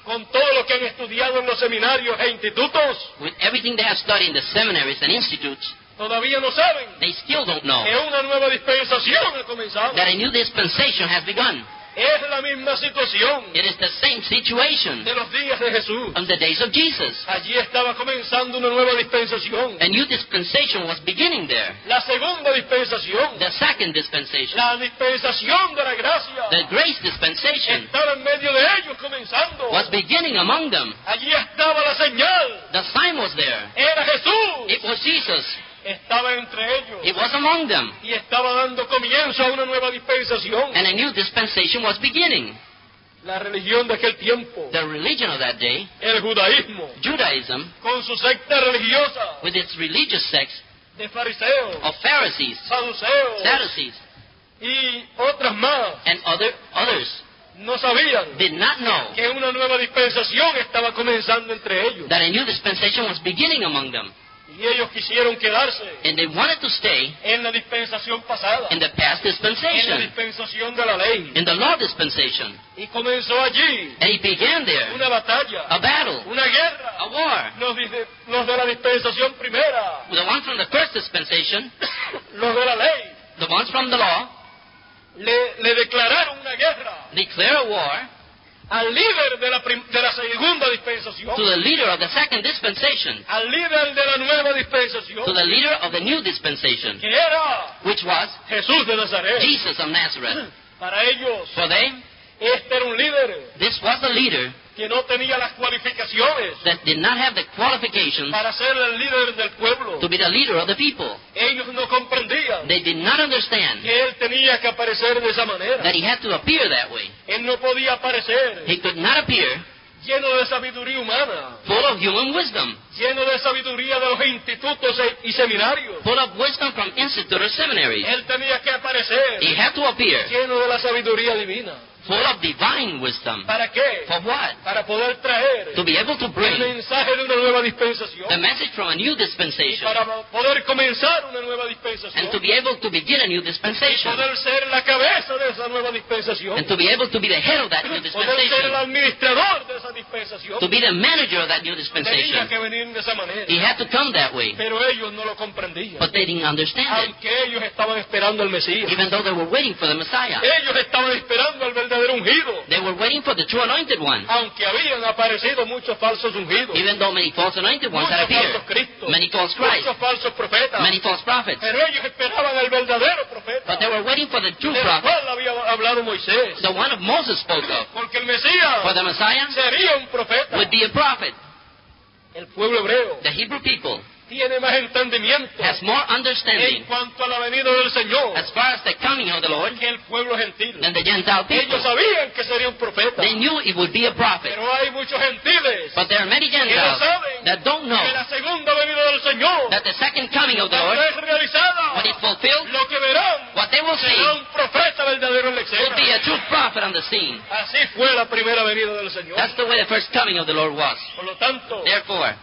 S1: con todo lo que han estudiado en los seminarios e institutos,
S2: with everything they have studied in the seminaries and institutes,
S1: todavía no saben
S2: they still don't know
S1: que una nueva dispensación ha comenzado.
S2: that a new dispensation has begun.
S1: Es la misma situación
S2: It is the same situation
S1: de los días de Jesús.
S2: on the days of Jesus.
S1: Allí estaba comenzando una nueva dispensación.
S2: A new dispensation was beginning there.
S1: La segunda dispensación,
S2: The second dispensation,
S1: la dispensación de la gracia,
S2: the grace dispensation,
S1: estaba en medio de ellos comenzando.
S2: was beginning among them.
S1: Allí estaba la señal.
S2: The sign was there.
S1: Era Jesús.
S2: It was Jesus.
S1: Estaba entre ellos.
S2: It was among them.
S1: Y estaba dando comienzo a una nueva dispensación.
S2: And a new dispensation was beginning.
S1: La religión de aquel tiempo,
S2: The religion of that day,
S1: el judaísmo,
S2: Judaism,
S1: con su secta religiosa
S2: with its religious sects
S1: de fariseos,
S2: of Pharisees,
S1: saduceos
S2: Sadducees,
S1: y otras más,
S2: and others,
S1: no sabían
S2: did not know
S1: que una nueva dispensación estaba comenzando entre ellos.
S2: that a new dispensation was beginning among them.
S1: Y ellos quisieron quedarse
S2: And they wanted to stay
S1: en la dispensación pasada,
S2: in the past
S1: en la
S2: dispensation,
S1: dispensación de la ley.
S2: in the law dispensation.
S1: Y comenzó allí
S2: And it began there,
S1: una batalla,
S2: a battle,
S1: una guerra.
S2: a war.
S1: Los de la dispensación primera,
S2: The ones from the first dispensation,
S1: los de la ley,
S2: the ones from the law,
S1: le declararon una guerra
S2: declare a war
S1: al líder de la segunda dispensación,
S2: to the leader of the second dispensation,
S1: al líder de la nueva dispensación,
S2: to the leader of the new dispensation,
S1: que era
S2: which was
S1: Jesús de Nazaret.
S2: Jesus of Nazareth.
S1: Para ellos,
S2: For them,
S1: este era un líder
S2: this was the leader
S1: que no tenía las cualificaciones
S2: that did not have the qualifications
S1: para ser el líder del pueblo.
S2: to be the leader of the people.
S1: Ellos no comprendían
S2: They did not understand
S1: que él tenía que aparecer de esa manera.
S2: that he had to appear that way.
S1: Él no podía aparecer
S2: He could not appear
S1: lleno de sabiduría humana,
S2: full of human wisdom,
S1: lleno de sabiduría de los institutos y seminarios.
S2: full of wisdom from institute or seminaries.
S1: Él tenía que aparecer
S2: He had to appear
S1: lleno de la sabiduría divina.
S2: full of divine wisdom.
S1: ¿Para qué?
S2: For what?
S1: Para poder traer
S2: To be able to
S1: el
S2: bring
S1: mensaje de una nueva dispensación
S2: the message from a new
S1: y
S2: dispensation
S1: para poder comenzar una nueva
S2: and
S1: dispensación
S2: to be able to begin a new
S1: y
S2: dispensation
S1: poder ser la cabeza de esa nueva dispensación,
S2: and to be able to be the head of that new
S1: poder ser el
S2: dispensation,
S1: administrador de esa dispensación.
S2: to be the manager of that new
S1: Tenía
S2: dispensation.
S1: que venir de esa manera,
S2: He had to come that way,
S1: pero ellos no lo comprendían,
S2: but they didn't understand it,
S1: aunque ellos estaban esperando al Mesías.
S2: even though they were waiting for the Messiah.
S1: Ellos estaban esperando al verdadero ungido,
S2: They were waiting for the true anointed one,
S1: aunque habían aparecido muchos falsos ungidos,
S2: even though many false anointed ones had
S1: muchos
S2: appeared,
S1: falsos cristos,
S2: many false Christs,
S1: muchos falsos profetas,
S2: many false prophets,
S1: pero ellos esperaban al verdadero profeta,
S2: but they were waiting for the true
S1: del
S2: prophet,
S1: cual había hablado Moisés,
S2: the one of Moses spoke of.
S1: porque el
S2: For
S1: Mesías
S2: the Messiah
S1: sería un profeta.
S2: would be a prophet.
S1: El pueblo hebreo
S2: The Hebrew people
S1: tiene más entendimiento
S2: has more
S1: en
S2: understanding
S1: cuanto a la venida del Señor
S2: as far as the coming of the Lord
S1: que el pueblo gentil.
S2: than the Gentile people.
S1: Ellos sabían que sería un profeta,
S2: They knew it would be a prophet,
S1: pero hay muchos gentiles
S2: but there are many
S1: que no
S2: Gentiles
S1: saben
S2: that don't know
S1: que la segunda venida del Señor,
S2: that the second coming of the
S1: cuando
S2: Lord,
S1: es realizada,
S2: when it's fulfilled,
S1: lo que verán
S2: what they will
S1: será
S2: see
S1: un profeta verdadero en la
S2: will be
S1: escena.
S2: a true prophet on the scene.
S1: Así fue la primera venida del Señor.
S2: That's the way the first coming of the Lord was.
S1: Por lo tanto,
S2: Therefore,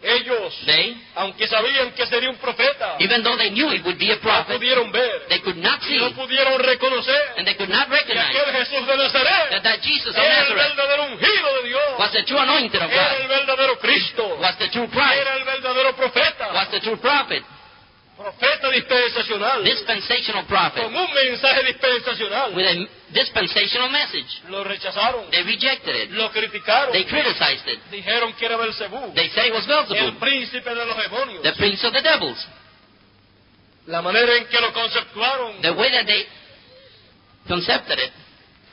S1: ellos,
S2: they,
S1: aunque sabían que sería un profeta,
S2: even though they knew it would be a
S1: no
S2: prophet,
S1: pudieron ver,
S2: they could not see
S1: no pudieron reconocer
S2: and they could not
S1: que
S2: recognize
S1: aquel Jesús de Nazaret
S2: that Jesus of
S1: era el
S2: Nazareth
S1: verdadero ungido de Dios,
S2: was the true anointed of
S1: era el
S2: God,
S1: verdadero Cristo,
S2: was the true Christ,
S1: era el verdadero profeta,
S2: was the true prophet,
S1: profeta dispensacional,
S2: dispensational prophet,
S1: con un mensaje dispensacional.
S2: with a dispensational message.
S1: Lo rechazaron,
S2: They rejected it.
S1: lo criticaron,
S2: They criticized it.
S1: dijeron que era Belcebú,
S2: They said it was
S1: el
S2: Beelzebub,
S1: príncipe de los demonios.
S2: the prince of the devils.
S1: La manera en que lo conceptuaron
S2: The way that they concepted it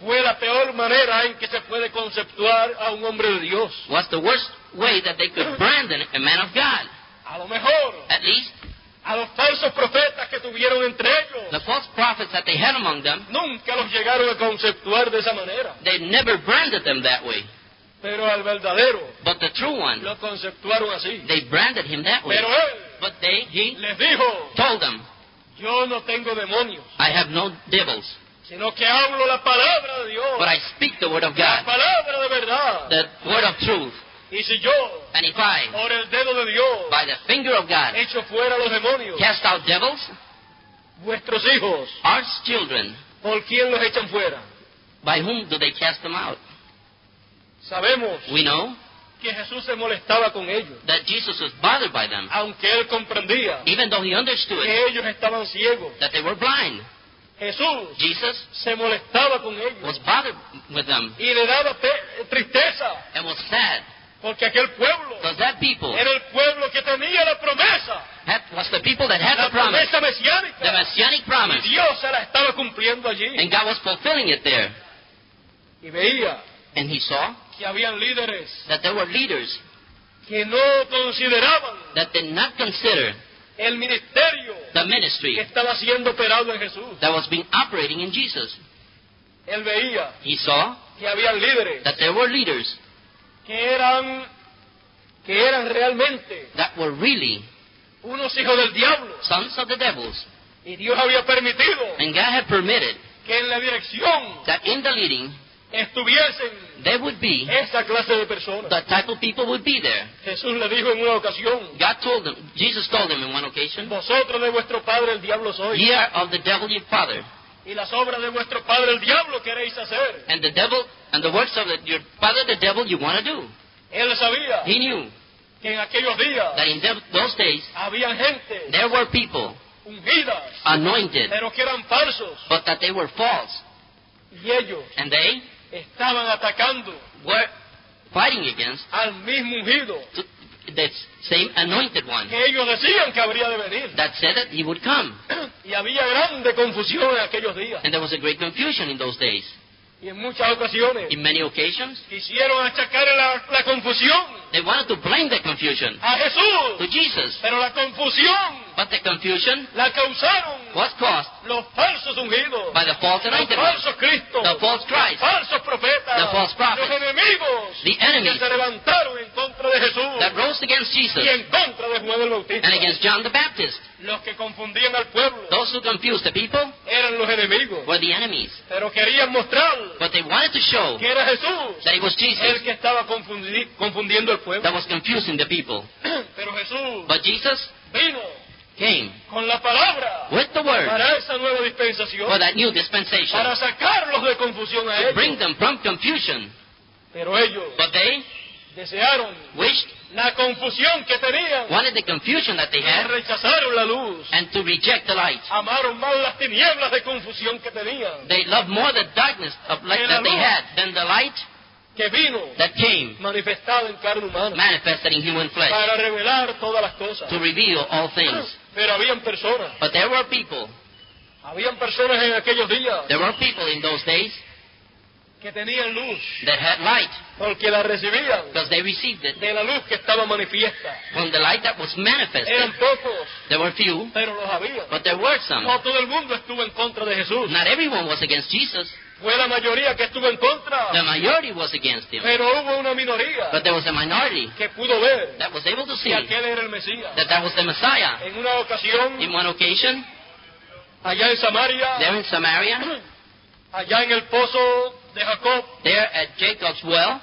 S1: fue la peor manera en que se puede conceptuar a un hombre de Dios.
S2: was the worst way that they could brand a man of God.
S1: A lo mejor,
S2: At least,
S1: a los falsos profetas que tuvieron entre ellos,
S2: the false prophets that they had among them,
S1: nunca los llegaron a conceptuar de esa manera.
S2: they never branded them that way.
S1: Pero al verdadero
S2: But the true one,
S1: lo conceptuaron así.
S2: they branded him that way.
S1: Pero él
S2: But he
S1: les dijo,
S2: told them,
S1: Yo no tengo demonios,
S2: I have no devils,
S1: sino que hablo la palabra de Dios,
S2: but I speak the word of
S1: la
S2: God,
S1: palabra de verdad.
S2: the word of truth.
S1: Y si yo,
S2: And if I,
S1: por el dedo de Dios,
S2: by the finger of God,
S1: echo fuera los demonios,
S2: cast out devils,
S1: vuestros hijos,
S2: our children,
S1: ¿por quién los echan fuera?
S2: by whom do they cast them out?
S1: Sabemos
S2: We know
S1: que Jesús se molestaba con ellos,
S2: that Jesus was bothered by them,
S1: aunque él comprendía
S2: even though he understood
S1: que ellos estaban ciegos.
S2: that they were blind.
S1: Jesús
S2: Jesus
S1: se molestaba con ellos
S2: was bothered with them
S1: y le daba tristeza,
S2: and was sad,
S1: porque aquel pueblo
S2: because that people
S1: era el pueblo que tenía la promesa,
S2: was the people that had
S1: la
S2: the promise,
S1: promesa
S2: the
S1: mesiánica,
S2: messianic
S1: y
S2: promise,
S1: Dios se la estaba cumpliendo allí.
S2: and God was fulfilling it there.
S1: Y veía
S2: And he saw
S1: que habían líderes
S2: that there were leaders
S1: que no consideraban
S2: that did not consider
S1: el ministerio
S2: the ministry
S1: que estaba siendo operado en Jesús.
S2: that was being operating in Jesus.
S1: Él veía
S2: He saw
S1: que habían líderes
S2: that there were leaders
S1: que eran realmente
S2: that were really
S1: unos hijos del diablo,
S2: sons of the devils,
S1: y Dios había permitido
S2: and God had permitted
S1: que en la dirección
S2: that in the leading
S1: estuviesen
S2: there would be
S1: esa clase de personas.
S2: the type of people would be there.
S1: Jesús le dijo en una ocasión:
S2: God told them, Jesus told them in one occasion,
S1: vosotros de vuestro padre el diablo sois,
S2: ye are of the devil your father,
S1: y las obras de vuestro padre el diablo queréis hacer.
S2: and the devil and the works of your father the devil you want to do.
S1: Él sabía
S2: He knew
S1: que en aquellos días
S2: that in those days
S1: había gente
S2: there were people
S1: ungidas,
S2: anointed,
S1: pero que eran falsos,
S2: but that they were false,
S1: y ellos
S2: and they
S1: estaban atacando
S2: were fighting against
S1: al mismo ungido
S2: the same anointed one
S1: que ellos decían que habría de venir.
S2: that said that he would come.
S1: Y había grande confusión en aquellos días.
S2: And there was a great confusion in those days.
S1: Y en muchas ocasiones
S2: In many occasions,
S1: quisieron achacar la confusión
S2: they wanted to blame the confusion
S1: a
S2: to
S1: Jesús,
S2: Jesus,
S1: pero la confusión
S2: but the confusion
S1: la causaron
S2: was caused
S1: los falsos ungidos,
S2: by the false
S1: los
S2: anointed ones,
S1: falsos Cristos,
S2: the false
S1: los
S2: Christ,
S1: falsos profetas,
S2: the false prophets,
S1: los enemigos
S2: the
S1: que
S2: enemies
S1: se levantaron en contra de Jesús
S2: that rose against Jesus
S1: y en contra de Juan el Bautista.
S2: and against John the Baptist.
S1: Los que confundían al pueblo
S2: Those who confused the people
S1: eran los enemigos,
S2: were the enemies,
S1: pero querían mostrar
S2: but they wanted to show
S1: que era Jesús
S2: that it was
S1: el
S2: Jesus
S1: que estaba confundiendo al pueblo.
S2: that was confusing the people.
S1: Pero Jesús
S2: But Jesus
S1: vino
S2: came
S1: con la palabra
S2: with the word
S1: para esa nueva dispensación,
S2: for that new dispensation,
S1: para sacarlos de confusión a
S2: to bring
S1: ellos.
S2: them from confusion.
S1: Pero ellos
S2: But they
S1: desearon
S2: wished,
S1: la confusión que tenían,
S2: wanted the confusion that they
S1: y
S2: had,
S1: rechazaron la luz,
S2: and to reject the light.
S1: amaron más las tinieblas de confusión que tenían,
S2: They loved more the darkness of light that they had than the light
S1: que vino
S2: that came
S1: manifestado en carne humana
S2: manifested in human flesh
S1: para revelar todas las cosas.
S2: to reveal all things.
S1: Pero habían personas
S2: But there were people
S1: en aquellos días
S2: There were people in those days
S1: que tenían luz,
S2: that had light
S1: porque la recibían
S2: because they received it
S1: de la luz que estaba manifiesta.
S2: from the light that was manifested.
S1: Eran pocos,
S2: There were few,
S1: pero los había.
S2: but there were some.
S1: No todo el mundo estuvo en contra de Jesús.
S2: Not everyone was against Jesus.
S1: Fue la mayoría que estuvo en contra,
S2: The majority was against him.
S1: pero hubo una minoría
S2: But there was a minority
S1: que pudo ver
S2: that was able to see
S1: que aquel era el Mesías.
S2: that was the Messiah.
S1: En una ocasión,
S2: In one occasion,
S1: allá en Samaria,
S2: there in Samaria,
S1: allá en el pozo de Jacob,
S2: there at Jacob's well,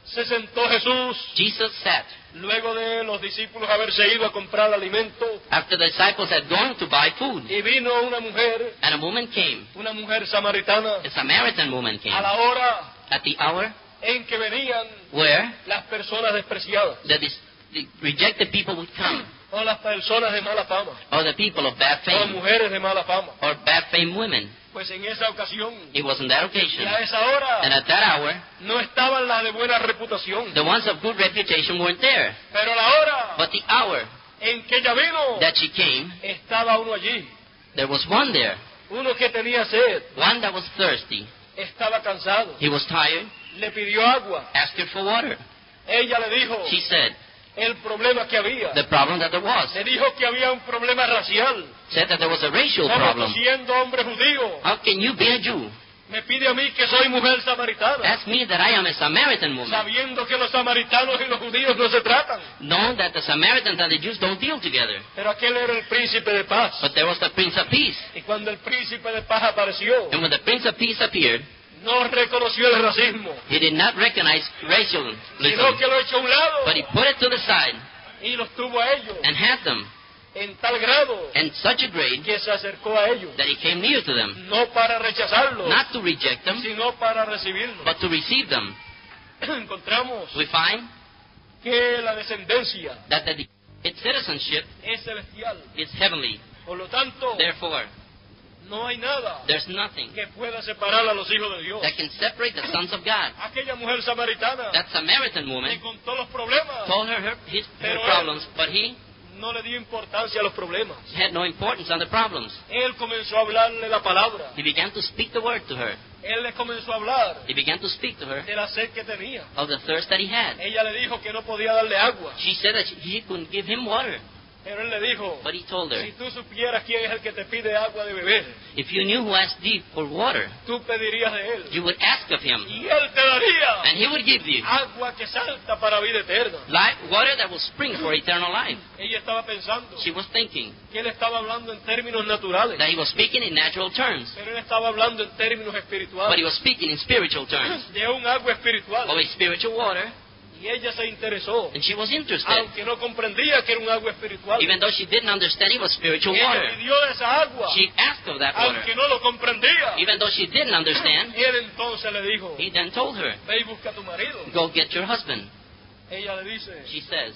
S1: se sentó Jesús,
S2: Jesus sat.
S1: luego de los discípulos haberse ido a comprar alimento,
S2: After the disciples had gone to buy food,
S1: y vino una mujer
S2: and a mujer
S1: samaritana,
S2: a Samaritan woman came,
S1: a la hora
S2: at the hour
S1: en que venían
S2: where
S1: las personas despreciadas,
S2: the rejected people would come,
S1: o las personas de mala fama,
S2: or the people of bad
S1: o
S2: fame,
S1: mujeres de mala fama.
S2: or bad fame women.
S1: Pues en esa ocasión,
S2: It was on that
S1: y
S2: occasion,
S1: a esa hora,
S2: and at that hour,
S1: no estaban las de buena reputación,
S2: the ones of good reputation weren't there.
S1: pero la hora
S2: But the hour
S1: en que ella vino,
S2: that she came,
S1: estaba uno allí,
S2: there was one there,
S1: uno que tenía sed,
S2: one that was thirsty.
S1: estaba cansado,
S2: He was tired,
S1: le pidió agua.
S2: asked her for water.
S1: Ella le dijo
S2: She said
S1: el problema que había.
S2: the problem that there was,
S1: Le dijo que había un problema racial.
S2: said that there was a racial
S1: Como tú
S2: problem.
S1: siendo hombre judío,
S2: How can you be a Jew?
S1: Me pide a mí que soy mujer samaritana,
S2: Ask me that I am a Samaritan woman,
S1: sabiendo que los samaritanos y los judíos no se tratan.
S2: knowing that the Samaritans and the Jews don't deal together.
S1: Pero aquel era el príncipe de paz.
S2: But there was the Prince of Peace.
S1: Y cuando el príncipe de paz apareció,
S2: And when the Prince of Peace appeared,
S1: no reconoció el racismo,
S2: he did not recognize racialism,
S1: sino que lo echó a un lado
S2: but he put it to the side
S1: y los tuvo a ellos
S2: and had them
S1: en tal grado
S2: in such a grade
S1: que se acercó a ellos,
S2: that he came near to them,
S1: no para rechazarlos,
S2: not to reject them,
S1: sino para recibirlos.
S2: but to receive them.
S1: Encontramos
S2: We find
S1: que la descendencia
S2: that its citizenship
S1: es celestial.
S2: is heavenly.
S1: Por lo tanto,
S2: Therefore,
S1: no hay nada
S2: there's nothing
S1: que pueda separar a los hijos de Dios.
S2: that can separate the sons of God.
S1: Aquella mujer samaritana
S2: That Samaritan
S1: le
S2: woman
S1: contó los problemas,
S2: told her her problems, but he
S1: no le dio importancia a los problemas.
S2: had no importance on the problems.
S1: Él comenzó a hablarle la palabra.
S2: He began to speak the word to her.
S1: Él le comenzó a hablar
S2: He began to speak to her
S1: de la sed que tenía.
S2: of the thirst that he had.
S1: Ella le dijo que no podía darle agua,
S2: She said that he couldn't give him water,
S1: pero él le dijo,
S2: but he told her,
S1: si tú supieras quién es el que te pide agua de beber,
S2: if you knew who asked thee for water,
S1: tú pedirías de él
S2: you would ask of him,
S1: y él te daría
S2: and he would give you
S1: agua que salta para vida eterna.
S2: water that will spring for eternal life.
S1: Ella estaba pensando
S2: She was thinking
S1: que él estaba hablando en términos naturales,
S2: that he was speaking in natural terms,
S1: pero él estaba hablando en términos
S2: but he
S1: espirituales,
S2: was speaking in spiritual terms,
S1: de un agua espiritual.
S2: of a spiritual water,
S1: Y ella se interesó,
S2: and she was interested.
S1: aunque no comprendía que era un agua espiritual.
S2: Even though she didn't understand it was spiritual
S1: Ella
S2: water,
S1: pidió de esa agua,
S2: she asked of that water.
S1: aunque no lo comprendía.
S2: Even though she didn't understand,
S1: Él entonces le dijo,
S2: he then told her,
S1: ve y busca a tu marido.
S2: go get your husband.
S1: Ella le dice,
S2: She says,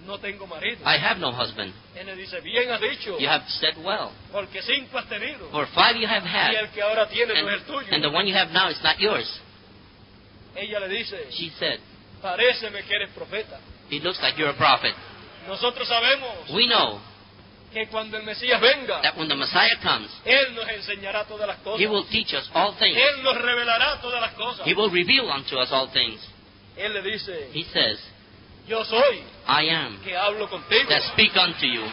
S1: no tengo marido.
S2: I have no husband.
S1: Él le dice, bien has dicho,
S2: You have said well.
S1: porque 5 has tenido,
S2: For 5 you have
S1: y
S2: had,
S1: el que ahora tiene no es el
S2: and
S1: tuyo.
S2: the one you have now is not yours.
S1: Ella le dice,
S2: She said,
S1: paréceme que eres profeta.
S2: it looks like you're a prophet.
S1: Nosotros sabemos
S2: We know
S1: que cuando el Mesías venga,
S2: that when the Messiah comes,
S1: Él nos enseñará todas las cosas.
S2: he will teach us all things.
S1: Él nos revelará todas las cosas.
S2: He will reveal unto us all things.
S1: Él le dice,
S2: He says,
S1: yo soy
S2: I am
S1: que hablo contigo.
S2: that speak unto you.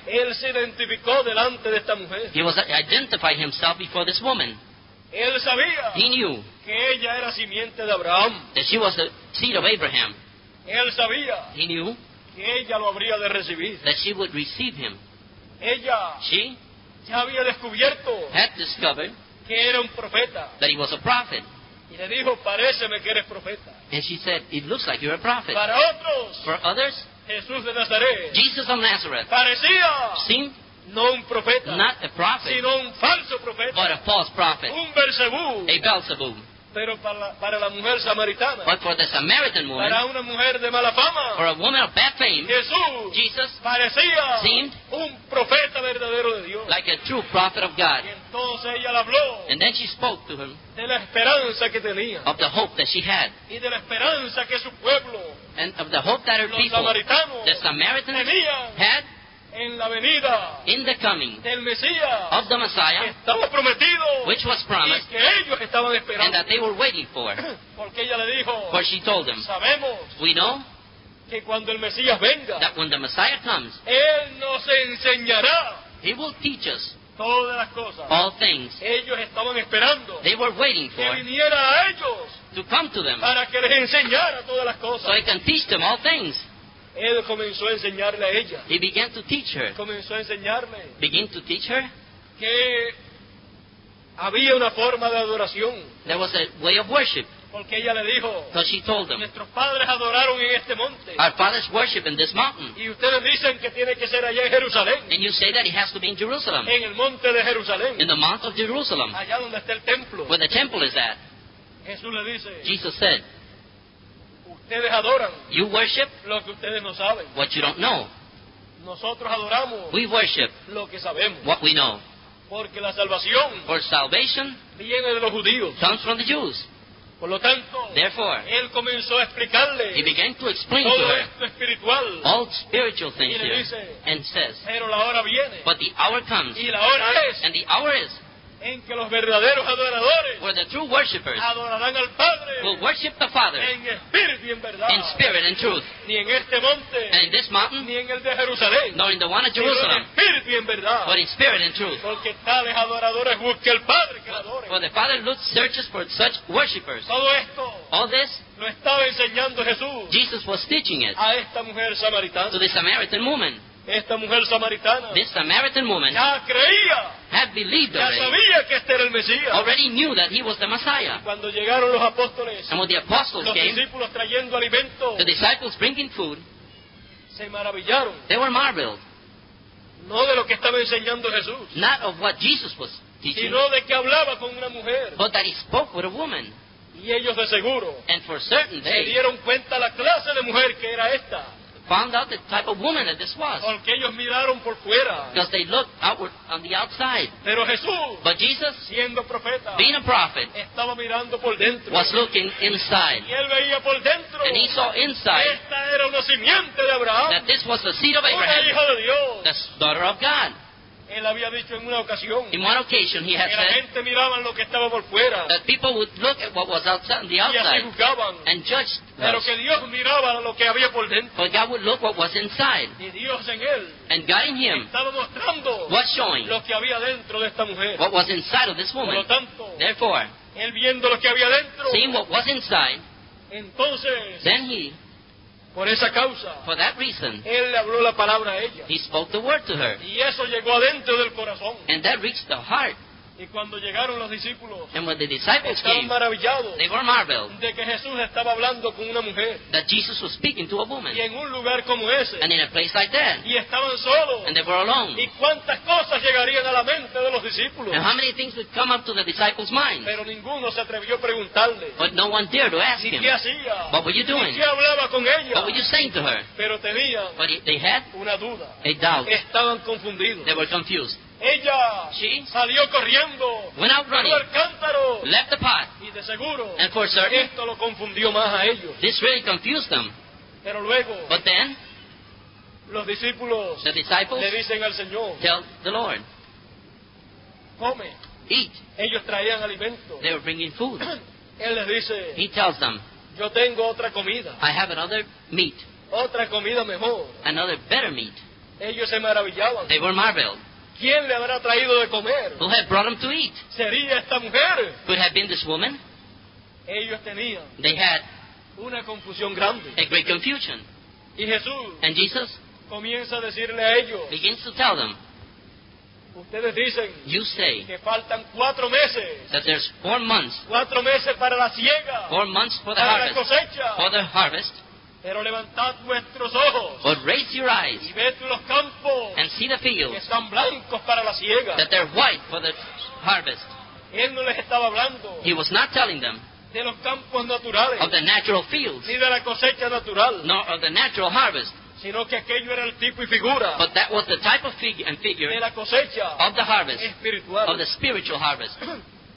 S1: Él se identificó delante de esta mujer.
S2: He was identified himself before this woman.
S1: Él sabía
S2: He knew
S1: que ella era simiente de Abraham.
S2: that she was the seed of Abraham.
S1: Él sabía
S2: He knew
S1: que ella lo habría de recibir.
S2: that she would receive him.
S1: Ella
S2: She
S1: ya había descubierto
S2: had discovered
S1: que era un profeta.
S2: that he was a prophet.
S1: Y le dijo, paréceme que eres profeta.
S2: And she said, it looks like you're a prophet.
S1: Para otros,
S2: For others,
S1: Jesús de Nazaret
S2: Jesus of Nazareth
S1: parecía
S2: seemed
S1: no un profeta,
S2: not a prophet,
S1: sino un falso profeta,
S2: but a false prophet,
S1: un Belcebú.
S2: a Beelzebub.
S1: Pero para la mujer samaritana,
S2: But for the Samaritan woman,
S1: para una mujer de mala
S2: for
S1: fama,
S2: a woman of bad fame,
S1: Jesús
S2: Jesus
S1: parecía
S2: seemed
S1: un profeta verdadero de Dios.
S2: like a true prophet of God.
S1: Y entonces ella le habló
S2: And then she spoke to him
S1: de la esperanza que tenía
S2: of the hope that she had,
S1: y de la esperanza que su pueblo,
S2: and of the hope that her
S1: los
S2: people,
S1: samaritanos,
S2: the Samaritans,
S1: tenían
S2: had
S1: en la venida
S2: in the coming
S1: del Mesías
S2: of the
S1: que
S2: Messiah,
S1: estaba prometido
S2: which was
S1: y
S2: promised,
S1: que ellos estaban
S2: and
S1: esperando.
S2: that they were waiting for.
S1: Porque ella le dijo,
S2: For she told them,
S1: sabemos
S2: we know
S1: que cuando el Mesías venga,
S2: that when the Messiah comes,
S1: Él nos enseñará
S2: he will teach us
S1: todas las cosas.
S2: all things.
S1: Ellos estaban esperando
S2: They were waiting
S1: que
S2: for
S1: viniera a ellos
S2: to come to them,
S1: para que les enseñara todas las cosas.
S2: so he can teach them all things.
S1: Él comenzó a enseñarle a ella,
S2: He began to teach her.
S1: comenzó a enseñarle
S2: Begin to teach her.
S1: que había una forma de adoración,
S2: There was a way of worship.
S1: porque ella le dijo,
S2: So she told them,
S1: nuestros padres adoraron en este monte,
S2: our fathers worship in this mountain.
S1: y ustedes dicen que tiene que ser allá en Jerusalén,
S2: And you say that it has to be in Jerusalem,
S1: en el monte de Jerusalén,
S2: in the mount of Jerusalem,
S1: allá donde está el templo.
S2: where the temple is at.
S1: Jesús le dice,
S2: Jesus said,
S1: ustedes adoran
S2: you worship
S1: lo que ustedes no saben.
S2: what you don't know.
S1: Nosotros adoramos
S2: We worship
S1: lo que sabemos.
S2: what we know.
S1: Porque la salvación
S2: For salvation
S1: viene de los judíos.
S2: comes from the Jews.
S1: Por lo tanto,
S2: Therefore,
S1: Él comenzó a
S2: he
S1: explicarle
S2: began to explain to
S1: todo
S2: her
S1: esto espiritual.
S2: all spiritual things
S1: Y le
S2: here,
S1: dice,
S2: and says,
S1: pero la hora viene
S2: but the hour comes,
S1: y la hora es
S2: and the hour is,
S1: en que los verdaderos adoradores
S2: where the true worshippers
S1: adorarán al Padre
S2: will worship the Father
S1: en espíritu y en verdad,
S2: in spirit and truth.
S1: ni en este monte,
S2: And in this mountain,
S1: ni en el de Jerusalén,
S2: nor in the one of
S1: sino en
S2: Jerusalem,
S1: espíritu y en verdad,
S2: but in spirit and truth.
S1: porque tales adoradores busca el Padre que adoren.
S2: For the Father searches for such worshippers.
S1: Todo esto
S2: All this,
S1: lo estaba enseñando Jesús
S2: Jesus was teaching it
S1: a esta mujer samaritana.
S2: to the Samaritan woman.
S1: Esta mujer samaritana
S2: This Samaritan woman
S1: ya creía,
S2: had believed
S1: ya
S2: already,
S1: sabía que este era el Mesías.
S2: already knew that he was the Messiah.
S1: Cuando llegaron los apóstoles,
S2: And when the apostles
S1: los
S2: came,
S1: discípulos trayendo alimento,
S2: the disciples bringing food,
S1: se maravillaron,
S2: they were marveled,
S1: no de lo que estaba enseñando Jesús,
S2: not of what Jesus was teaching,
S1: sino de que hablaba con una mujer.
S2: but that he spoke with a woman.
S1: Y ellos de seguro
S2: And for certain
S1: se
S2: they
S1: dieron cuenta la clase de mujer que era esta,
S2: found out the type of woman that this was,
S1: porque ellos miraron por fuera.
S2: because they looked outward on the outside.
S1: Pero Jesús,
S2: But Jesus,
S1: siendo profeta,
S2: being a prophet,
S1: estaba mirando por dentro.
S2: was looking inside.
S1: Y él veía por dentro.
S2: And he saw inside
S1: Esta era una simiente de Abraham,
S2: that this was the seed of
S1: una
S2: Abraham,
S1: hija de Dios.
S2: the daughter of God.
S1: Él había dicho en una ocasión
S2: In one occasion he had
S1: que la
S2: said
S1: gente miraba lo que estaba por fuera
S2: that people would look at what was outside on the
S1: y así
S2: outside
S1: juzgaban,
S2: and judge
S1: pero
S2: us.
S1: que Dios miraba lo que había por dentro.
S2: But God would look what was inside.
S1: Y Dios en él
S2: And God in him
S1: estaba mostrando
S2: was showing
S1: lo que había dentro de esta mujer.
S2: what was inside of this
S1: Por lo
S2: woman.
S1: tanto,
S2: Therefore,
S1: él viendo lo que había dentro,
S2: seeing what was inside,
S1: entonces,
S2: then he,
S1: por esa causa,
S2: for that reason,
S1: él le habló la palabra a ella.
S2: he spoke the word to her.
S1: Y eso llegó adentro del corazón.
S2: And that reached the heart.
S1: Y cuando llegaron los discípulos,
S2: And when the disciples
S1: estaban
S2: came,
S1: maravillados
S2: they were marveled
S1: de que Jesús estaba hablando con una mujer.
S2: that Jesus was speaking to a woman.
S1: Y en un lugar como ese.
S2: And in a place like that.
S1: Y estaban solos.
S2: And they were alone.
S1: ¿Y cuántas cosas llegarían a la mente de los discípulos?
S2: And how many things would come up to the disciples' minds?
S1: Pero ninguno se atrevió a preguntarle
S2: But no one dared to ask
S1: ni
S2: him.
S1: qué hacía,
S2: What were you
S1: ni
S2: doing?
S1: qué hablaba con ella.
S2: What were you saying to her?
S1: Pero tenían
S2: But they had
S1: una duda.
S2: a doubt.
S1: Estaban confundidos.
S2: They were confused.
S1: Ella
S2: She
S1: salió corriendo,
S2: went out running,
S1: al cántaro.
S2: left the pot,
S1: Y de seguro,
S2: and for certain,
S1: esto lo confundió más a ellos.
S2: this really confused them.
S1: Pero luego,
S2: But then,
S1: los discípulos
S2: the disciples
S1: le dicen al Señor,
S2: tell the Lord,
S1: come.
S2: eat.
S1: Ellos traían alimento.
S2: They were bringing food.
S1: Él les dice,
S2: He tells them,
S1: yo tengo otra comida,
S2: I have another meat,
S1: otra comida mejor.
S2: another better meat.
S1: Ellos se maravillaban.
S2: They were marveled.
S1: ¿Quién le habrá traído de comer?
S2: Who had brought them to eat?
S1: ¿Sería esta mujer?
S2: Could have been this woman.
S1: Ellos tenían
S2: They had
S1: una confusión grande.
S2: a great confusion.
S1: Y Jesús
S2: And Jesus
S1: comienza a decirle a ellos,
S2: begins to tell them,
S1: ustedes dicen
S2: you say
S1: que faltan 4 meses,
S2: that there's 4 months,
S1: 4 meses para la siega,
S2: 4 months for the
S1: para la
S2: harvest,
S1: cosecha.
S2: for the harvest.
S1: Pero levantad vuestros ojos
S2: But raise your eyes
S1: y ved los campos
S2: and see the
S1: que
S2: fields,
S1: están blancos para la siega.
S2: that they're white for the harvest.
S1: Él no les estaba hablando
S2: He was not telling them
S1: de los campos naturales,
S2: of the natural fields,
S1: ni de la cosecha natural,
S2: nor of the natural harvest,
S1: sino que aquello era el tipo y figura
S2: but that was the type of figure
S1: de la cosecha
S2: of the harvest,
S1: espiritual.
S2: of the spiritual harvest.